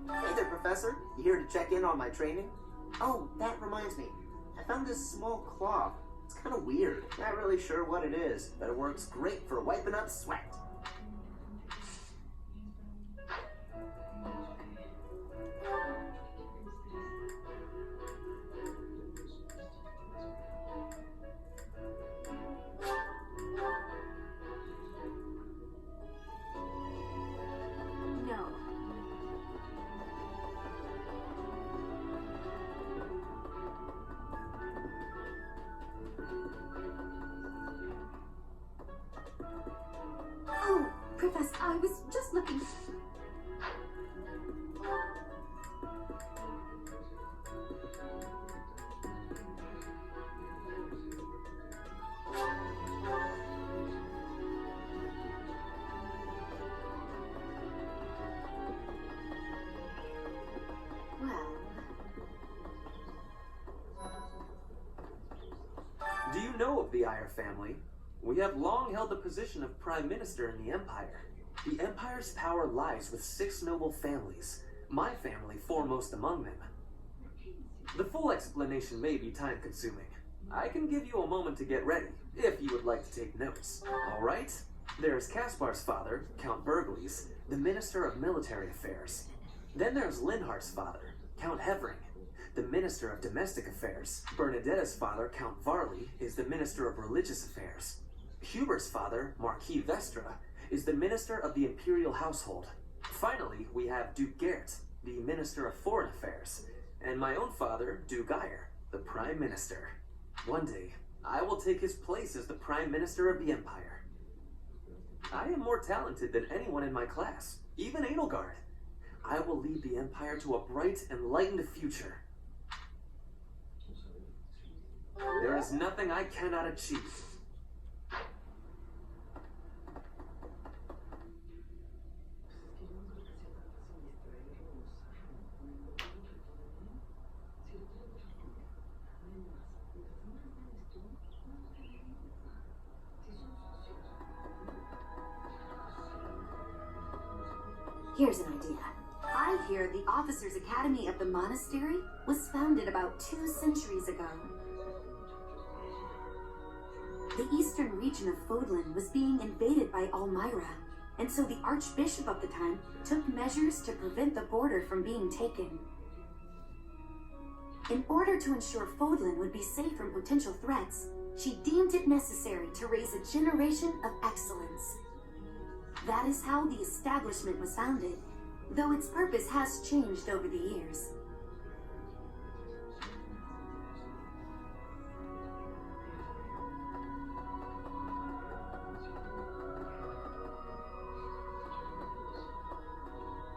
Hey there, Professor. You here to check in on my training? Oh, that reminds me. I found this small cloth. It's kind of weird. Not really sure what it is, but it works great for wiping up sweat. No. Oh, Professor, I was just looking. Well, Do you know of the Iyer family? We have long held the position of Prime Minister in the Empire. The Empire's power lies with 6 noble families, my family foremost among them. The full explanation may be time-consuming. I can give you a moment to get ready, if you would like to take notes. All right? There's Caspar's father, Count Burgles, the Minister of Military Affairs. Then there's Linhart's father, Count Hevering, the Minister of Domestic Affairs. Bernadetta's father, Count Varley, is the Minister of Religious Affairs. Hubert's father, Marquis Vestra, is the Minister of the Imperial Household. Finally, we have Duke Gert, the Minister of Foreign Affairs, and my own father, Duke Iyer, the Prime Minister. One day, I will take his place as the Prime Minister of the Empire. I am more talented than anyone in my class, even Edelgard. I will lead the Empire to a bright, enlightened future. There is nothing I cannot achieve. here's an idea. I hear the Officers' Academy of the monastery was founded about 2 centuries ago. The eastern region of Fodlan was being invaded by Almyra, and so the Archbishop of the time took measures to prevent the border from being taken. In order to ensure Fodlan would be safe from potential threats, she deemed it necessary to raise a generation of excellence. That is how the establishment was founded, though its purpose has changed over the years.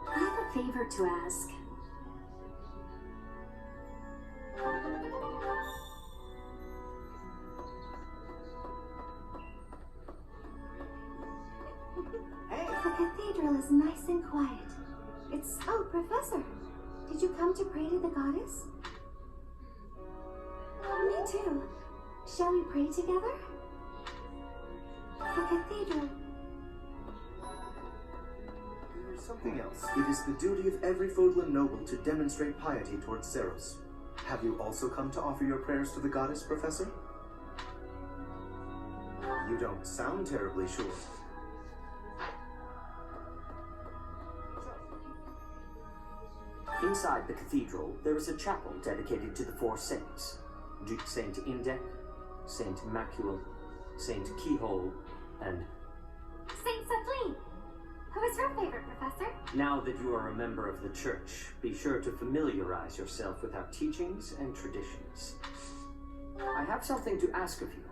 I have a favor to ask. Hey! The cathedral is nice and quiet. Did you come to pray to the goddess? Me too. Shall we pray together? The cathedral. There's something else. It is the duty of every Fodlan noble to demonstrate piety towards Seros. Have you also come to offer your prayers to the goddess, Professor? You don't sound terribly sure. Inside the cathedral, there is a chapel dedicated to the four saints. Saint Indec, Saint Macule, Saint Keyhole, and Saint Sabine! Who is your favorite, Professor? now that you are a member of the church, be sure to familiarize yourself with our teachings and traditions. I have something to ask of you.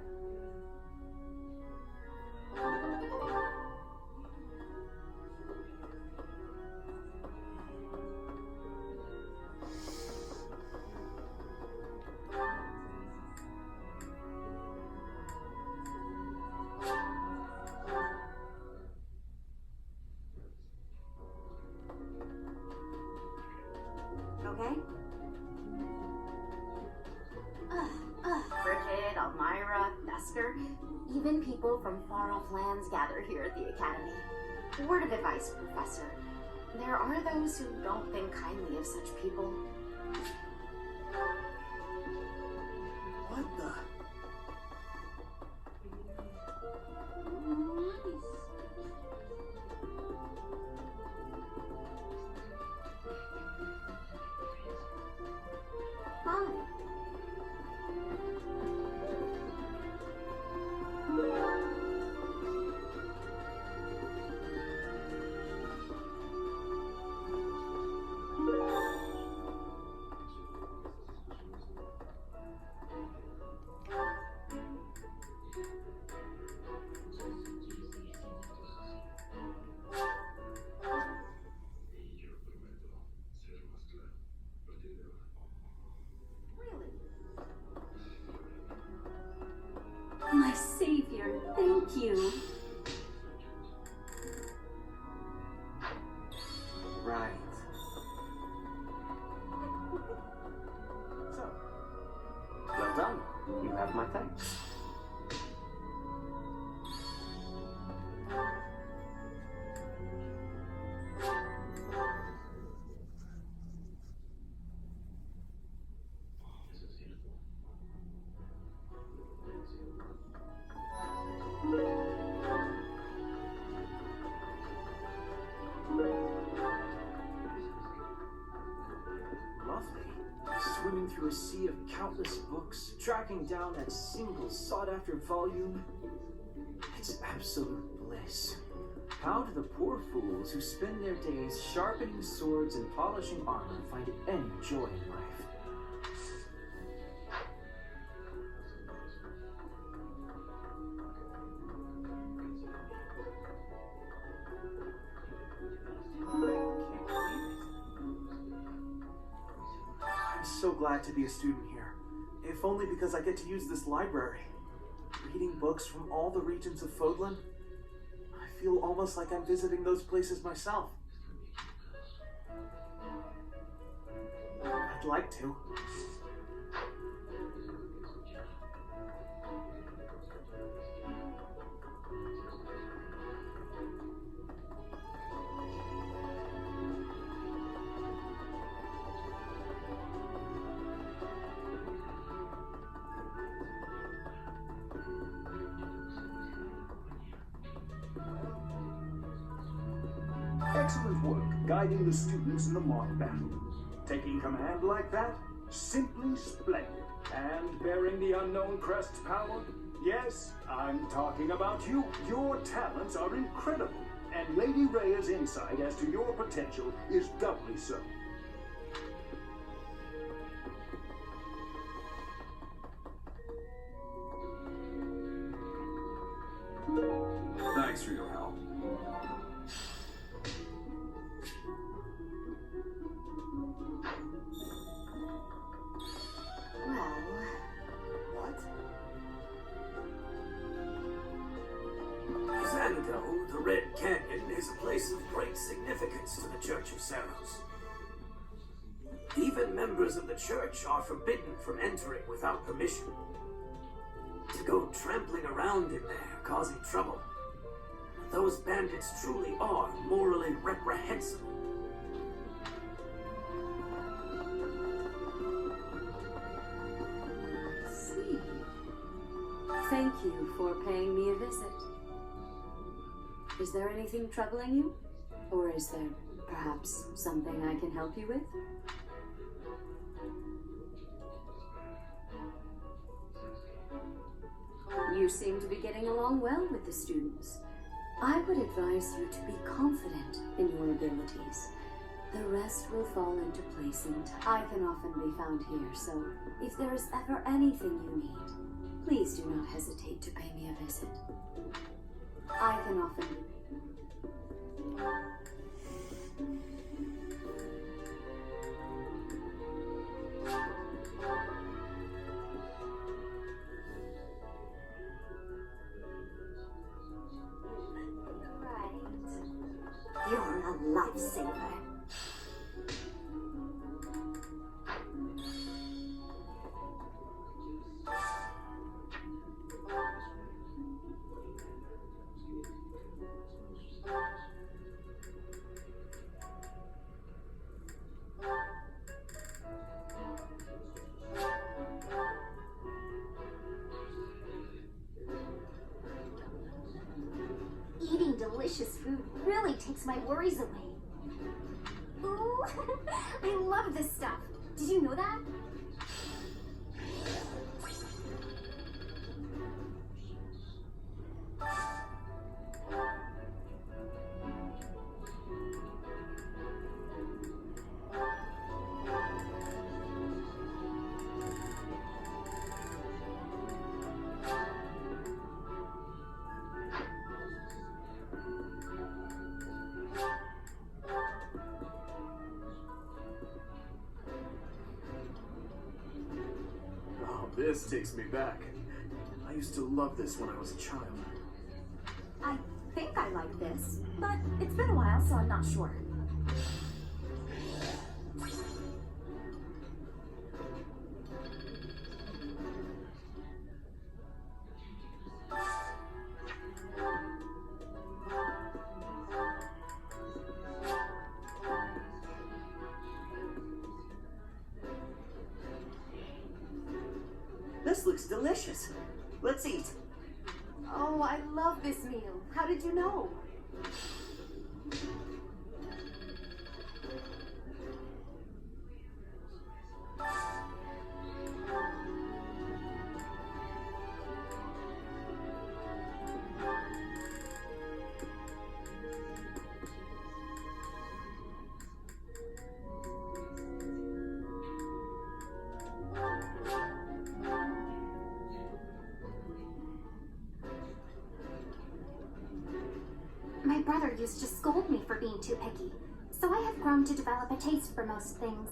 Okay? Bridget, Elmira, Nesker, even people from far-off lands gather here at the Academy. Word of advice, Professor. There are those who don't think kindly of such people. What the? Hi. My savior, thank you. Right. So, well done. You have my thanks. Lovely. Swimming through a sea of countless books, tracking down that single sought-after volume. It's absolute bliss. How do the poor fools who spend their days sharpening swords and polishing armor find any joy in life? I'm so glad to be a student here, if only because I get to use this library. Reading books from all the regions of Fodlan, I feel almost like I'm visiting those places myself. I'd like to. Excellent work guiding the students in the mock battle. Taking command like that? Simply splendid. And bearing the unknown crest's power? Yes, I'm talking about you. Your talents are incredible. And Lady Rhea's insight as to your potential is doubly so. Thanks for your help. Well, What? Xanadu, the Red Canyon, is a place of great significance to the Church of Seros. Even members of the church are forbidden from entering without permission. To go trampling around in there, causing trouble. Those bandits truly are morally reprehensible. See. Thank you for paying me a visit. Is there anything troubling you? Or is there perhaps something I can help you with? You seem to be getting along well with the students. I would advise you to be confident in your abilities. The rest will fall into place in time. I can often be found here, so if there is ever anything you need, please do not hesitate to pay me a visit. I can often... You're a lifesaver. Eating delicious food really takes my worries away. Ooh, I love this stuff. Did you know that? Oh, this takes me back. I used to love this when I was a child. I think I like this, but it's been a while, so I'm not sure. This looks delicious. Let's eat. Oh, I love this meal. How did you know? My brother used to scold me for being too picky, so I have grown to develop a taste for most things.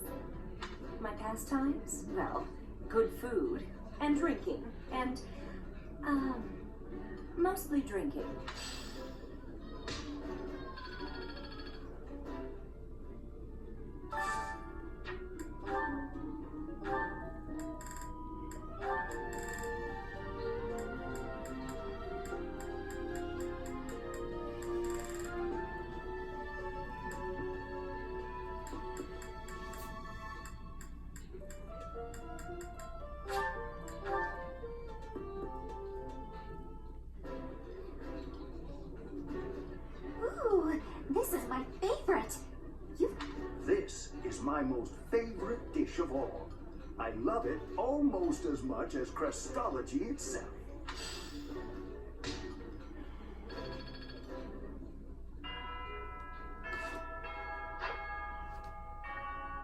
My pastimes? Well, good food and drinking and, mostly drinking. Ooh, this is my favorite. This is my most favorite dish of all. I love it almost as much as Crestology itself.